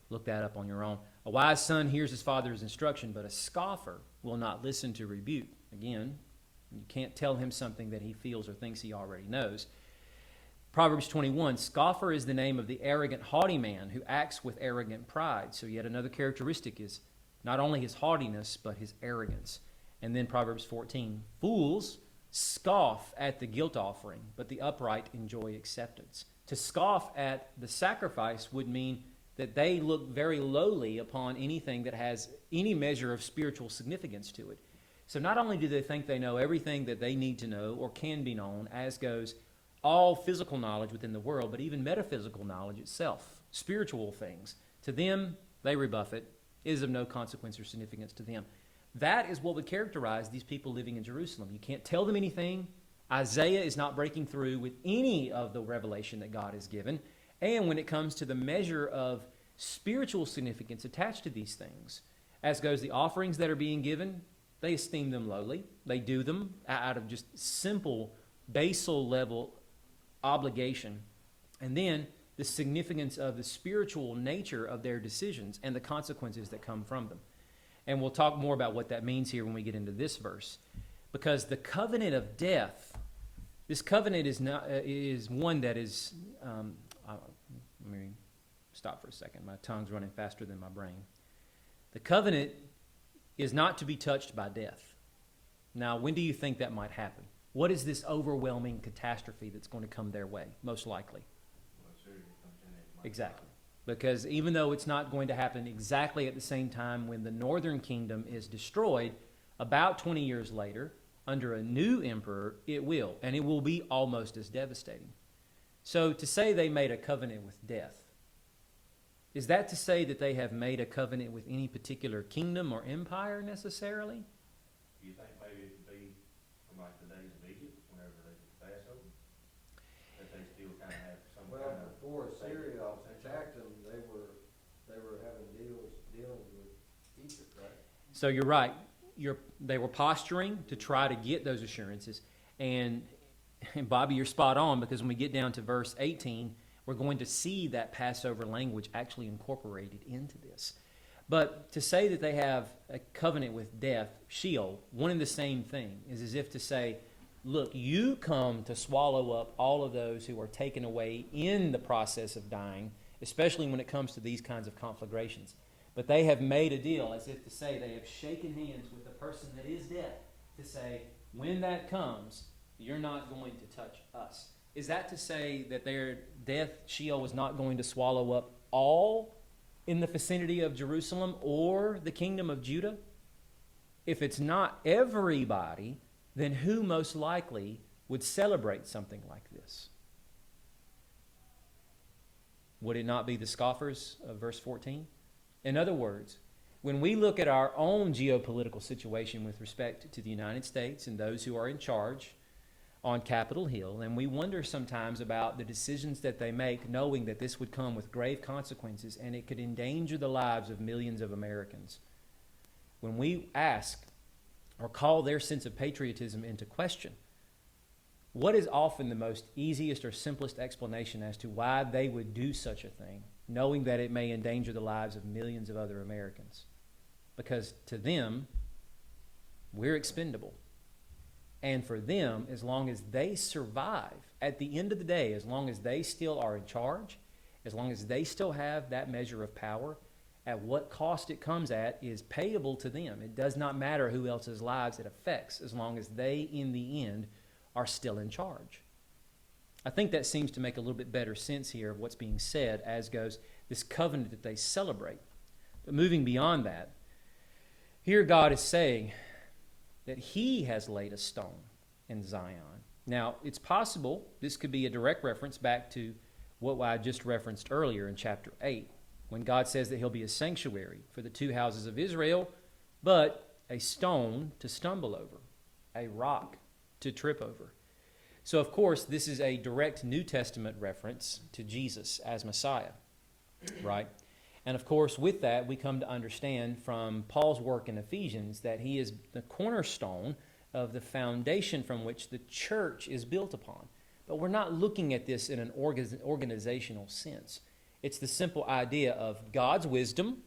look that up on your own. A wise son hears his father's instruction, but a scoffer will not listen to rebuke. Again, you can't tell him something that he feels or thinks he already knows. Proverbs 21, scoffer is the name of the arrogant, haughty man who acts with arrogant pride. So yet another characteristic is not only his haughtiness, but his arrogance. And then Proverbs 14, fools scoff at the guilt offering, but the upright enjoy acceptance. To scoff at the sacrifice would mean that they look very lowly upon anything that has any measure of spiritual significance to it. So not only do they think they know everything that they need to know or can be known, as goes all physical knowledge within the world, but even metaphysical knowledge itself, spiritual things. To them, they rebuff it. It is of no consequence or significance to them. That is what would characterize these people living in Jerusalem. You can't tell them anything. Isaiah is not breaking through with any of the revelation that God has given. And when it comes to the measure of spiritual significance attached to these things, as goes the offerings that are being given, they esteem them lowly. They do them out of just simple, basal level obligation. And then the significance of the spiritual nature of their decisions and the consequences that come from them. And we'll talk more about what that means here when we get into this verse. Because the covenant of death, this covenant is one that is, let me stop for a second. My tongue's running faster than my brain. The covenant is not to be touched by death. Now, when do you think that might happen? What is this overwhelming catastrophe that's going to come their way, most likely? Exactly. Because even though it's not going to happen exactly at the same time when the northern kingdom is destroyed, about 20 years later, under a new emperor, it will. And it will be almost as devastating. So to say they made a covenant with death, is that to say that they have made a covenant with any particular kingdom or empire necessarily? Do you think maybe it could be from like the days of Egypt, whenever they did the Passover? That they still kind of have some Well, kind of... before Syria attacked them, they were having dealings with Egypt, right? So you're right. They were posturing to try to get those assurances. And Bobby, you're spot on, because when we get down to verse 18, we're going to see that Passover language actually incorporated into this. But to say that they have a covenant with death, Sheol, one and the same thing, is as if to say, look, you come to swallow up all of those who are taken away in the process of dying, especially when it comes to these kinds of conflagrations. But they have made a deal, as if to say they have shaken hands with the person that is dead, to say, when that comes, you're not going to touch us. Is that to say that their death, Sheol, is not going to swallow up all in the vicinity of Jerusalem or the kingdom of Judah? If it's not everybody, then who most likely would celebrate something like this? Would it not be the scoffers of verse 14? In other words, when we look at our own geopolitical situation with respect to the United States and those who are in charge on Capitol Hill, and we wonder sometimes about the decisions that they make, knowing that this would come with grave consequences and it could endanger the lives of millions of Americans. When we ask or call their sense of patriotism into question, what is often the most easiest or simplest explanation as to why they would do such a thing, knowing that it may endanger the lives of millions of other Americans? Because to them, we're expendable. And for them, as long as they survive, at the end of the day, as long as they still are in charge, as long as they still have that measure of power, at what cost it comes at is payable to them. It does not matter who else's lives it affects, as long as they, in the end, are still in charge. I think that seems to make a little bit better sense here of what's being said, as goes this covenant that they celebrate. But moving beyond that, here God is saying that he has laid a stone in Zion. Now, it's possible this could be a direct reference back to what I just referenced earlier in chapter 8, when God says that he'll be a sanctuary for the two houses of Israel, but a stone to stumble over, a rock to trip over. So, of course, this is a direct New Testament reference to Jesus as Messiah, right? And, of course, with that, we come to understand from Paul's work in Ephesians that he is the cornerstone of the foundation from which the church is built upon. But we're not looking at this in an organizational sense. It's the simple idea of God's wisdom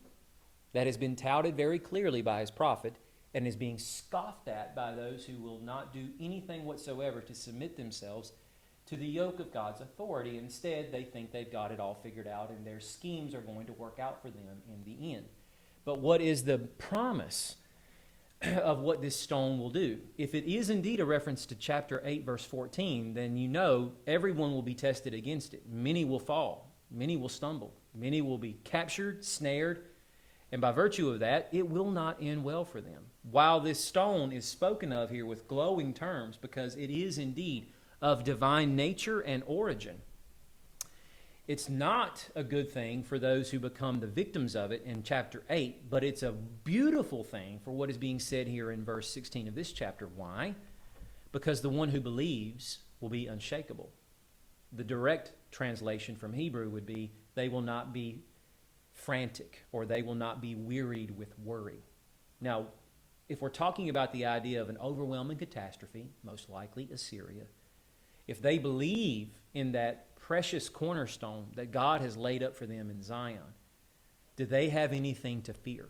that has been touted very clearly by his prophet and is being scoffed at by those who will not do anything whatsoever to submit themselves to the yoke of God's authority. Instead, they think they've got it all figured out and their schemes are going to work out for them in the end. But what is the promise of what this stone will do? If it is indeed a reference to chapter 8, verse 14, then you know everyone will be tested against it. Many will fall. Many will stumble. Many will be captured, snared, and by virtue of that, it will not end well for them. While this stone is spoken of here with glowing terms, because it is indeed of divine nature and origin, it's not a good thing for those who become the victims of it in chapter 8, but it's a beautiful thing for what is being said here in verse 16 of this chapter. Why? Because the one who believes will be unshakable. The direct translation from Hebrew would be, they will not be frantic, or they will not be wearied with worry. Now, if we're talking about the idea of an overwhelming catastrophe, most likely Assyria, if they believe in that precious cornerstone that God has laid up for them in Zion, do they have anything to fear?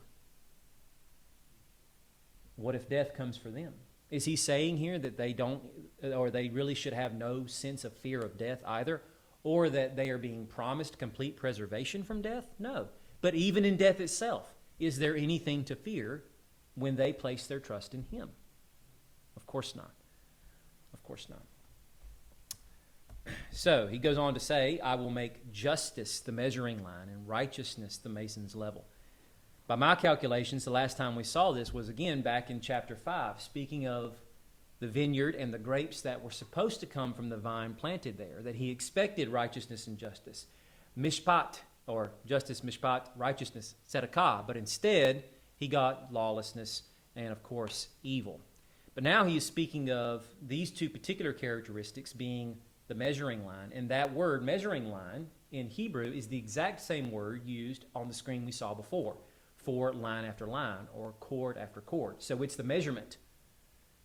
What if death comes for them? Is he saying here that they don't, or they really should have no sense of fear of death either, or that they are being promised complete preservation from death? No. But even in death itself, is there anything to fear when they place their trust in him? Of course not. Of course not. So he goes on to say, I will make justice the measuring line and righteousness the mason's level. By my calculations, the last time we saw this was again back in chapter 5, speaking of the vineyard and the grapes that were supposed to come from the vine planted there, that he expected righteousness and justice. Mishpat, or justice, mishpat, righteousness, tzedakah, but instead he got lawlessness and, of course, evil. But now he is speaking of these two particular characteristics being the measuring line, and that word, measuring line, in Hebrew is the exact same word used on the screen we saw before for line after line or cord after cord. So it's the measurement.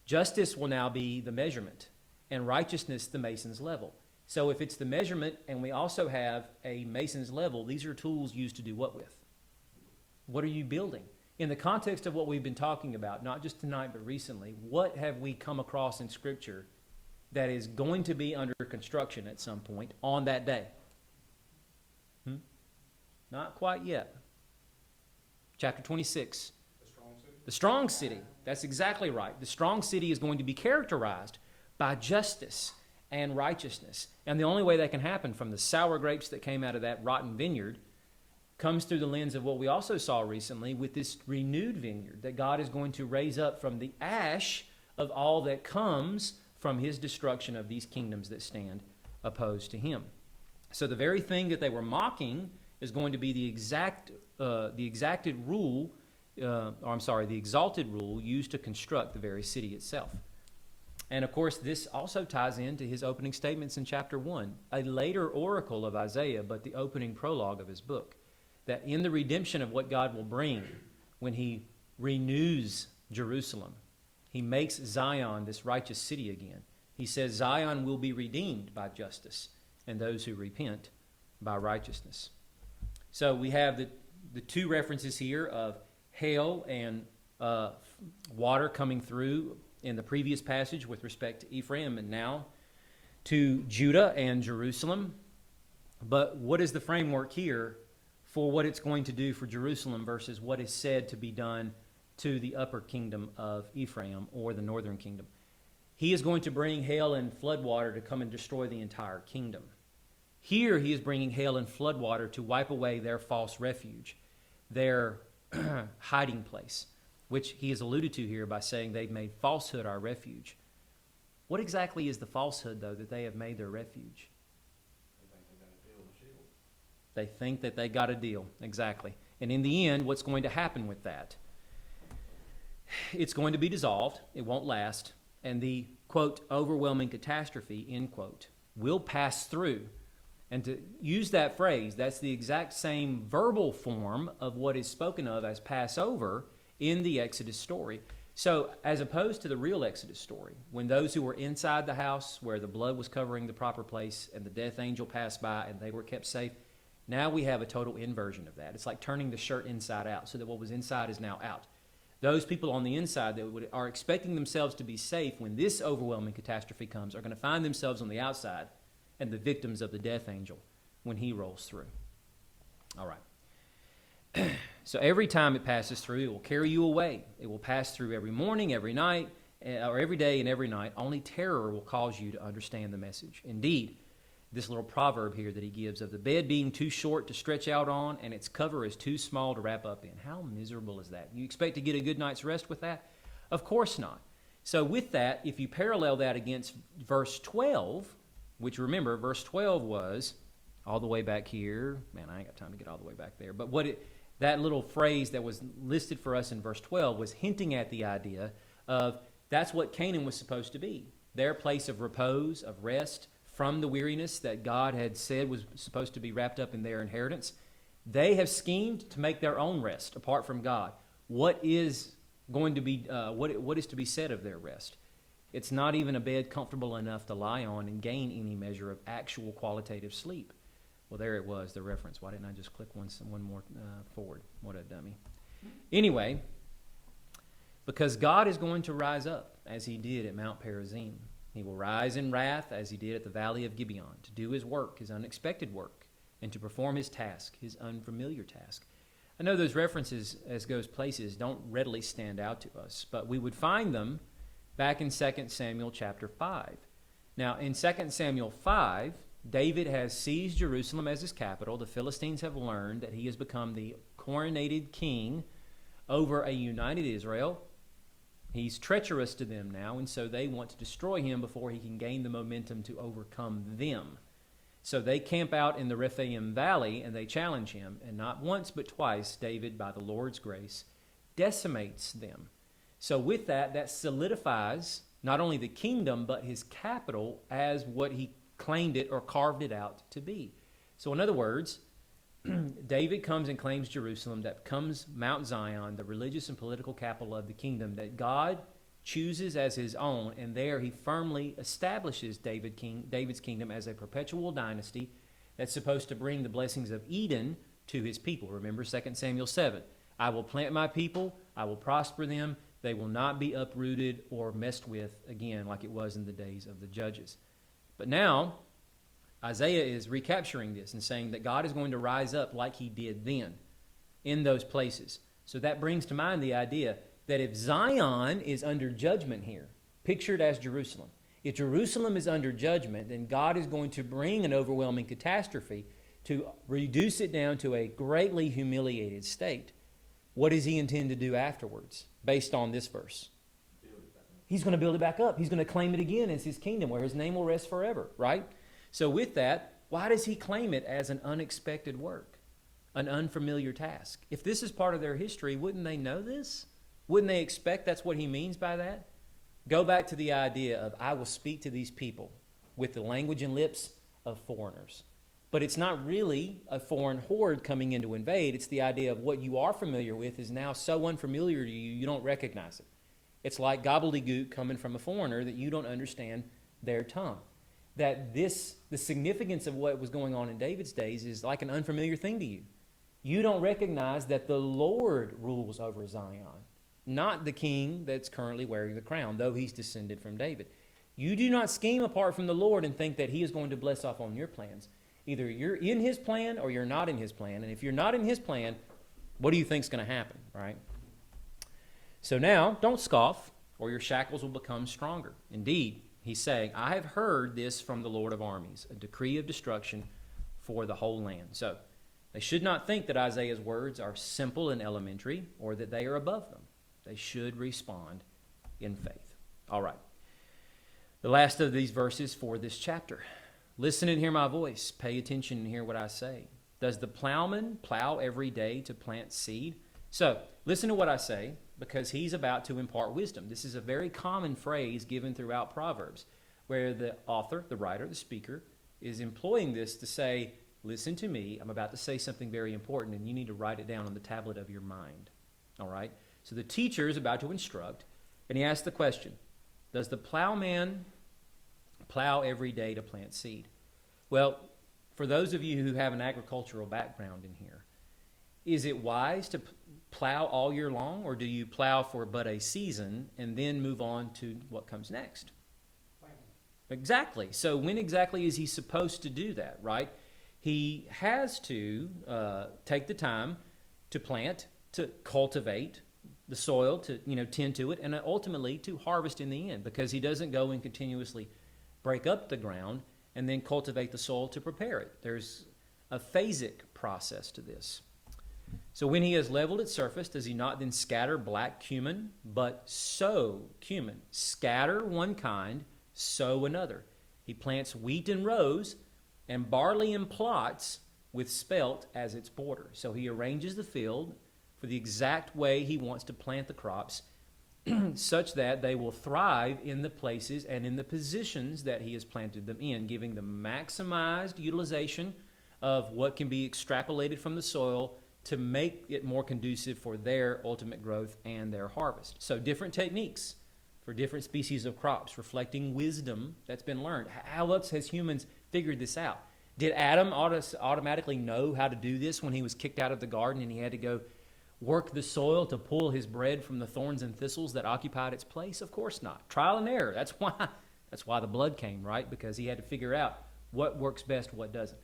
Justice will now be the measurement, and righteousness the mason's level. So if it's the measurement and we also have a mason's level, these are tools used to do what with? What are you building? In the context of what we've been talking about, not just tonight but recently, what have we come across in Scripture that is going to be under construction at some point on that day? Not quite yet. Chapter 26. The strong city? The strong city. That's exactly right. The strong city is going to be characterized by justice and righteousness. And the only way that can happen from the sour grapes that came out of that rotten vineyard comes through the lens of what we also saw recently with this renewed vineyard that God is going to raise up from the ash of all that comes from his destruction of these kingdoms that stand opposed to him. So the very thing that they were mocking is going to be the exalted rule used to construct the very city itself. And of course, this also ties into his opening statements in chapter 1, a later oracle of Isaiah, but the opening prologue of his book, that in the redemption of what God will bring when he renews Jerusalem, he makes Zion this righteous city again. He says Zion will be redeemed by justice, and those who repent by righteousness. So we have the two references here of hail and water coming through in the previous passage with respect to Ephraim, and now to Judah and Jerusalem. But what is the framework here for what it's going to do for Jerusalem versus what is said to be done to the upper kingdom of Ephraim or the northern kingdom? He is going to bring hail and floodwater to come and destroy the entire kingdom. Here he is bringing hail and floodwater to wipe away their false refuge, their hiding place, which he has alluded to here by saying they've made falsehood our refuge. What exactly is the falsehood, though, that they have made their refuge? They think that they got a deal, exactly. And in the end, what's going to happen with that? It's going to be dissolved. It won't last. And the quote, overwhelming catastrophe, end quote, will pass through. And to use that phrase, that's the exact same verbal form of what is spoken of as Passover in the Exodus story. So as opposed to the real Exodus story, when those who were inside the house where the blood was covering the proper place and the death angel passed by and they were kept safe, now we have a total inversion of that. It's like turning the shirt inside out so that what was inside is now out. Those people on the inside that are expecting themselves to be safe when this overwhelming catastrophe comes are going to find themselves on the outside and the victims of the death angel when he rolls through. All right. So every time it passes through, it will carry you away. It will pass through every morning, every night, or every day and every night. Only terror will cause you to understand the message. Indeed, this little proverb here that he gives of the bed being too short to stretch out on and its cover is too small to wrap up in. How miserable is that? You expect to get a good night's rest with that? Of course not. So with that, if you parallel that against verse 12, which remember, verse 12 was all the way back here. Man, I ain't got time to get all the way back there. But that little phrase that was listed for us in verse 12 was hinting at the idea of that's what Canaan was supposed to be. Their place of repose, of rest from the weariness that God had said was supposed to be wrapped up in their inheritance. They have schemed to make their own rest apart from God. What is going to be, what is to be said of their rest? It's not even a bed comfortable enough to lie on and gain any measure of actual qualitative sleep. Well, there it was, the reference. Why didn't I just click one more forward? What a dummy. Anyway, because God is going to rise up as he did at Mount Perazim. He will rise in wrath as he did at the Valley of Gibeon to do his work, his unexpected work, and to perform his task, his unfamiliar task. I know those references as goes places don't readily stand out to us, but we would find them back in 2 Samuel chapter 5. Now, in 2 Samuel 5, David has seized Jerusalem as his capital. The Philistines have learned that he has become the coronated king over a united Israel. He's treacherous to them now, and so they want to destroy him before he can gain the momentum to overcome them. So they camp out in the Rephaim Valley, and they challenge him. And not once but twice, David, by the Lord's grace, decimates them. So with that, that solidifies not only the kingdom, but his capital as what he claimed it or carved it out to be. So in other words, David comes and claims Jerusalem, that becomes Mount Zion, the religious and political capital of the kingdom that God chooses as his own, and there he firmly establishes David's kingdom as a perpetual dynasty that's supposed to bring the blessings of Eden to his people. Remember 2 Samuel 7. I will plant my people, I will prosper them, they will not be uprooted or messed with again like it was in the days of the judges. But now, Isaiah is recapturing this and saying that God is going to rise up like he did then in those places. So that brings to mind the idea that if Zion is under judgment here, pictured as Jerusalem, if Jerusalem is under judgment, then God is going to bring an overwhelming catastrophe to reduce it down to a greatly humiliated state. What does he intend to do afterwards, based on this verse? He's going to build it back up. He's going to claim it again as his kingdom where his name will rest forever, right? So with that, why does he claim it as an unexpected work, an unfamiliar task? If this is part of their history, wouldn't they know this? Wouldn't they expect that's what he means by that? Go back to the idea of, I will speak to these people with the language and lips of foreigners. But it's not really a foreign horde coming in to invade. It's the idea of what you are familiar with is now so unfamiliar to you, you don't recognize it. It's like gobbledygook coming from a foreigner that you don't understand their tongue. That the significance of what was going on in David's days is like an unfamiliar thing to you. You don't recognize that the Lord rules over Zion, not the king that's currently wearing the crown, though he's descended from David. You do not scheme apart from the Lord and think that he is going to bless off on your plans. Either you're in his plan or you're not in his plan. And if you're not in his plan, what do you think is going to happen, right? So now, don't scoff, or your shackles will become stronger. Indeed, he's saying, I have heard this from the Lord of armies, a decree of destruction for the whole land. So they should not think that Isaiah's words are simple and elementary, or that they are above them. They should respond in faith. All right. The last of these verses for this chapter. Listen and hear my voice. Pay attention and hear what I say. Does the plowman plow every day to plant seed? So, listen to what I say. because he's about to impart wisdom. This is a very common phrase given throughout Proverbs, where the author, the writer, the speaker, is employing this to say, listen to me, I'm about to say something very important, and you need to write it down on the tablet of your mind. All right? So the teacher is about to instruct, and he asks the question, does the plowman plow every day to plant seed? Well, for those of you who have an agricultural background in here, is it wise to plow all year long, or do you plow for but a season and then move on to what comes next? Exactly. So when exactly is he supposed to do that, right? He has to take the time to plant, to cultivate the soil, to tend to it, and ultimately to harvest in the end, because he doesn't go and continuously break up the ground and then cultivate the soil to prepare it. There's a phasic process to this. So when he has leveled its surface, does he not then scatter black cumin, but sow cumin? Scatter one kind, sow another. He plants wheat in rows and barley in plots with spelt as its border. So he arranges the field for the exact way he wants to plant the crops, such that they will thrive in the places and in the positions that he has planted them in, giving them maximized utilization of what can be extrapolated from the soil to make it more conducive for their ultimate growth and their harvest. So different techniques for different species of crops, reflecting wisdom that's been learned. How else has humans figured this out? Did Adam automatically know how to do this when he was kicked out of the garden and he had to go work the soil to pull his bread from the thorns and thistles that occupied its place? Of course not. Trial and error. That's why the blood came, right? Because he had to figure out what works best, what doesn't.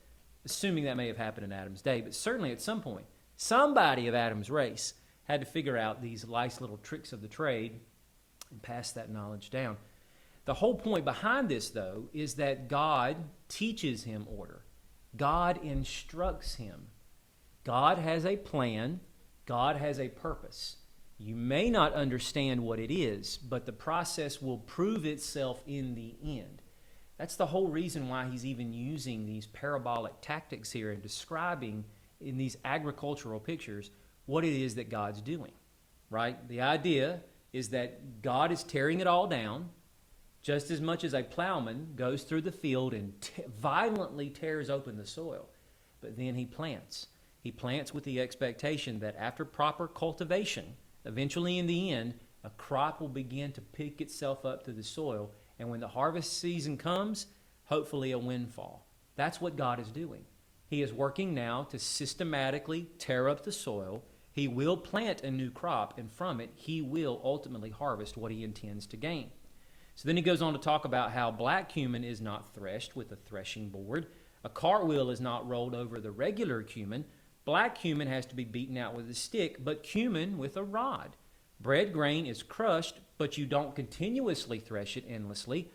Assuming that may have happened in Adam's day, but certainly at some point, somebody of Adam's race had to figure out these nice little tricks of the trade and pass that knowledge down. The whole point behind this, though, is that God teaches him order. God instructs him. God has a plan. God has a purpose. You may not understand what it is, but the process will prove itself in the end. That's the whole reason why he's even using these parabolic tactics here and describing in these agricultural pictures what it is that God's doing, right? The idea is that God is tearing it all down just as much as a plowman goes through the field and violently tears open the soil. But then he plants. He plants with the expectation that after proper cultivation, eventually in the end, a crop will begin to pick itself up through the soil. And when the harvest season comes, hopefully a windfall. That's what God is doing. He is working now to systematically tear up the soil. He will plant a new crop, and from it, he will ultimately harvest what he intends to gain. So then he goes on to talk about how black cumin is not threshed with a threshing board. A cartwheel is not rolled over the regular cumin. Black cumin has to be beaten out with a stick, but cumin with a rod. Bread grain is crushed, but you don't continuously thresh it endlessly.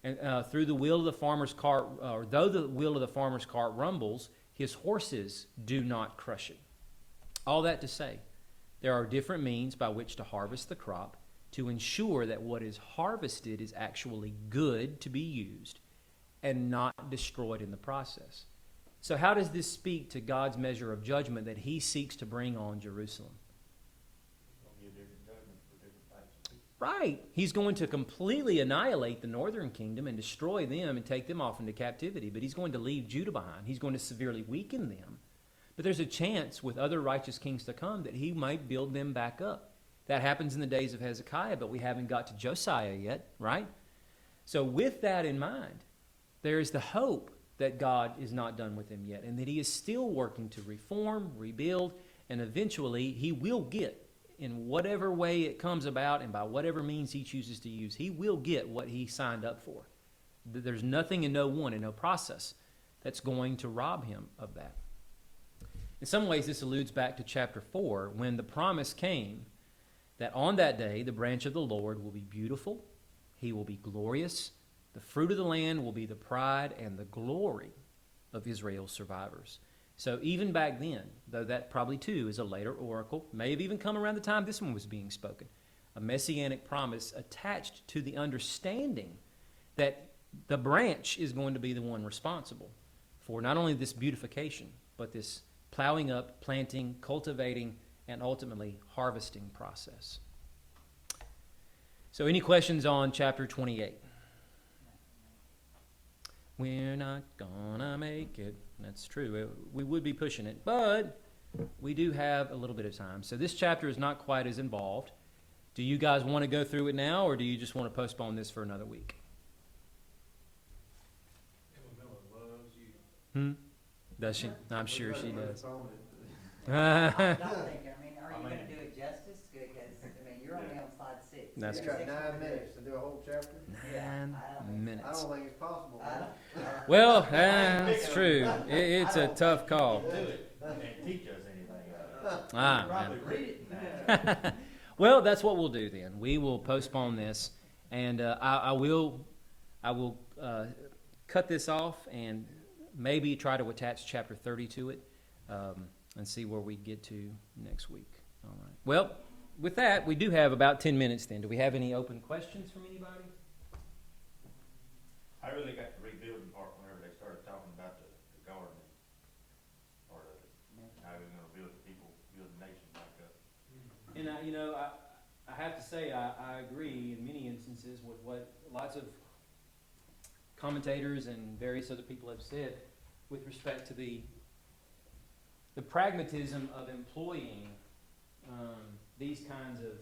And through the wheel of the farmer's cart, or though the wheel of the farmer's cart rumbles, his horses do not crush it. All that to say, there are different means by which to harvest the crop to ensure that what is harvested is actually good to be used and not destroyed in the process. So how does this speak to God's measure of judgment that he seeks to bring on Jerusalem? It's going to be a different judgment for different types of people. Right. He's going to completely annihilate the northern kingdom and destroy them and take them off into captivity, but he's going to leave Judah behind. He's going to severely weaken them. But there's a chance with other righteous kings to come that he might build them back up. That happens in the days of Hezekiah, but we haven't got to Josiah yet, right? So with that in mind, there is the hope that God is not done with him yet and that he is still working to reform, rebuild, and eventually he will get, in whatever way it comes about and by whatever means he chooses to use, he will get what he signed up for. There's nothing and no one and no process that's going to rob him of that. In some ways, this alludes back to chapter 4 when the promise came that on that day the branch of the Lord will be beautiful, he will be glorious, the fruit of the land will be the pride and the glory of Israel's survivors. So even back then, though that probably too is a later oracle, may have even come around the time this one was being spoken, a messianic promise attached to the understanding that the branch is going to be the one responsible for not only this beautification, but this plowing up, planting, cultivating, and ultimately harvesting process. So any questions on chapter 28? We're not gonna make it. That's true. We would be pushing it, but we do have a little bit of time. So this chapter is not quite as involved. Do you guys want to go through it now, or do you just want to postpone this for another week? Does she? I'm sure she does. I'm thinking, I mean, are you gonna do it justice? Because, I mean, you're only on slide 6. That's You There's got 6 more 9 to do. minutes to do a whole chapter? Yeah, 9 I don't think so. I minutes. don't think it's possible. I man. don't- Well, that's true. It's a tough call. Do it and teach us anything. Ah, Probably man. read it now. Well, that's what we'll do then. We will postpone this, and I will cut this off and maybe try to attach chapter 30 to it, and see where we get to next week. All right. Well, with that, we do have about 10 minutes then. Do we have any open questions from anybody? I really got the rebuilding part whenever they started talking about the garden part of it. How we're gonna build the people, build the nation back up. And I have to say, I agree in many instances with what lots of commentators and various other people have said with respect to the pragmatism of employing these kinds of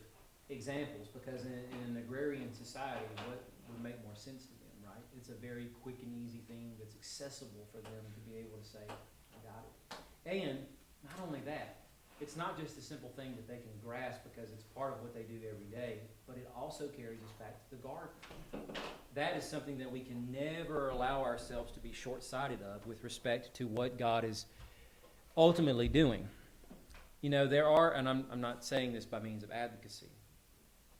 examples, because in an agrarian society, what would make more sense to them, right? It's a very quick and easy thing that's accessible for them to be able to say, I got it. And not only that, it's not just a simple thing that they can grasp because it's part of what they do every day, but it also carries us back to the garden. That is something that we can never allow ourselves to be short-sighted of with respect to what God is ultimately doing. You know, there are, and I'm not saying this by means of advocacy,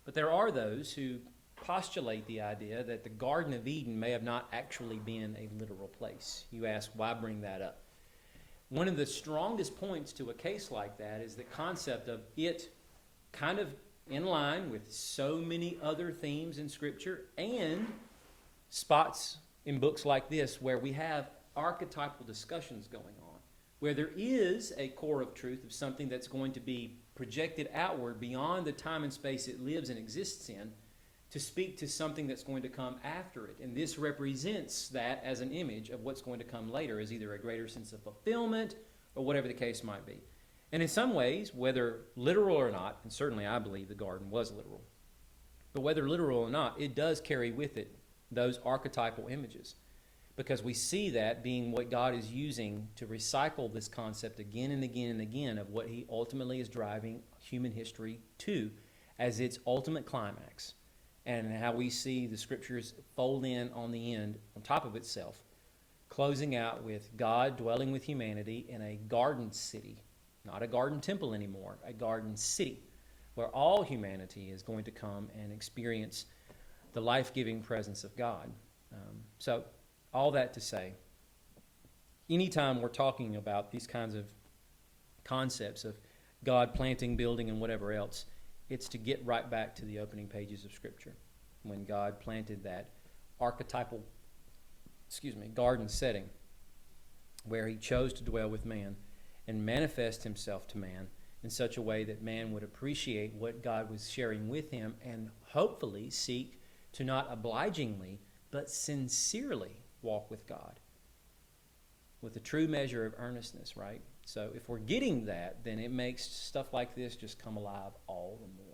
but there are those who postulate the idea that the Garden of Eden may have not actually been a literal place. You ask, why bring that up? One of the strongest points to a case like that is the concept of it kind of in line with so many other themes in Scripture and spots in books like this where we have archetypal discussions going on, where there is a core of truth of something that's going to be projected outward beyond the time and space it lives and exists in to speak to something that's going to come after it. And this represents that as an image of what's going to come later as either a greater sense of fulfillment or whatever the case might be. And in some ways, whether literal or not, and certainly I believe the garden was literal, but whether literal or not, it does carry with it those archetypal images, because we see that being what God is using to recycle this concept again and again and again of what he ultimately is driving human history to as its ultimate climax, and how we see the Scriptures fold in on the end on top of itself, closing out with God dwelling with humanity in a garden city, not a garden temple anymore, a garden city, where all humanity is going to come and experience the life-giving presence of God. So all that to say, anytime we're talking about these kinds of concepts of God planting, building, and whatever else, it's to get right back to the opening pages of Scripture, when God planted that archetypal, garden setting where he chose to dwell with man and manifest himself to man in such a way that man would appreciate what God was sharing with him and hopefully seek to not obligingly but sincerely walk with God with a true measure of earnestness, right? So if we're getting that, then it makes stuff like this just come alive all the more.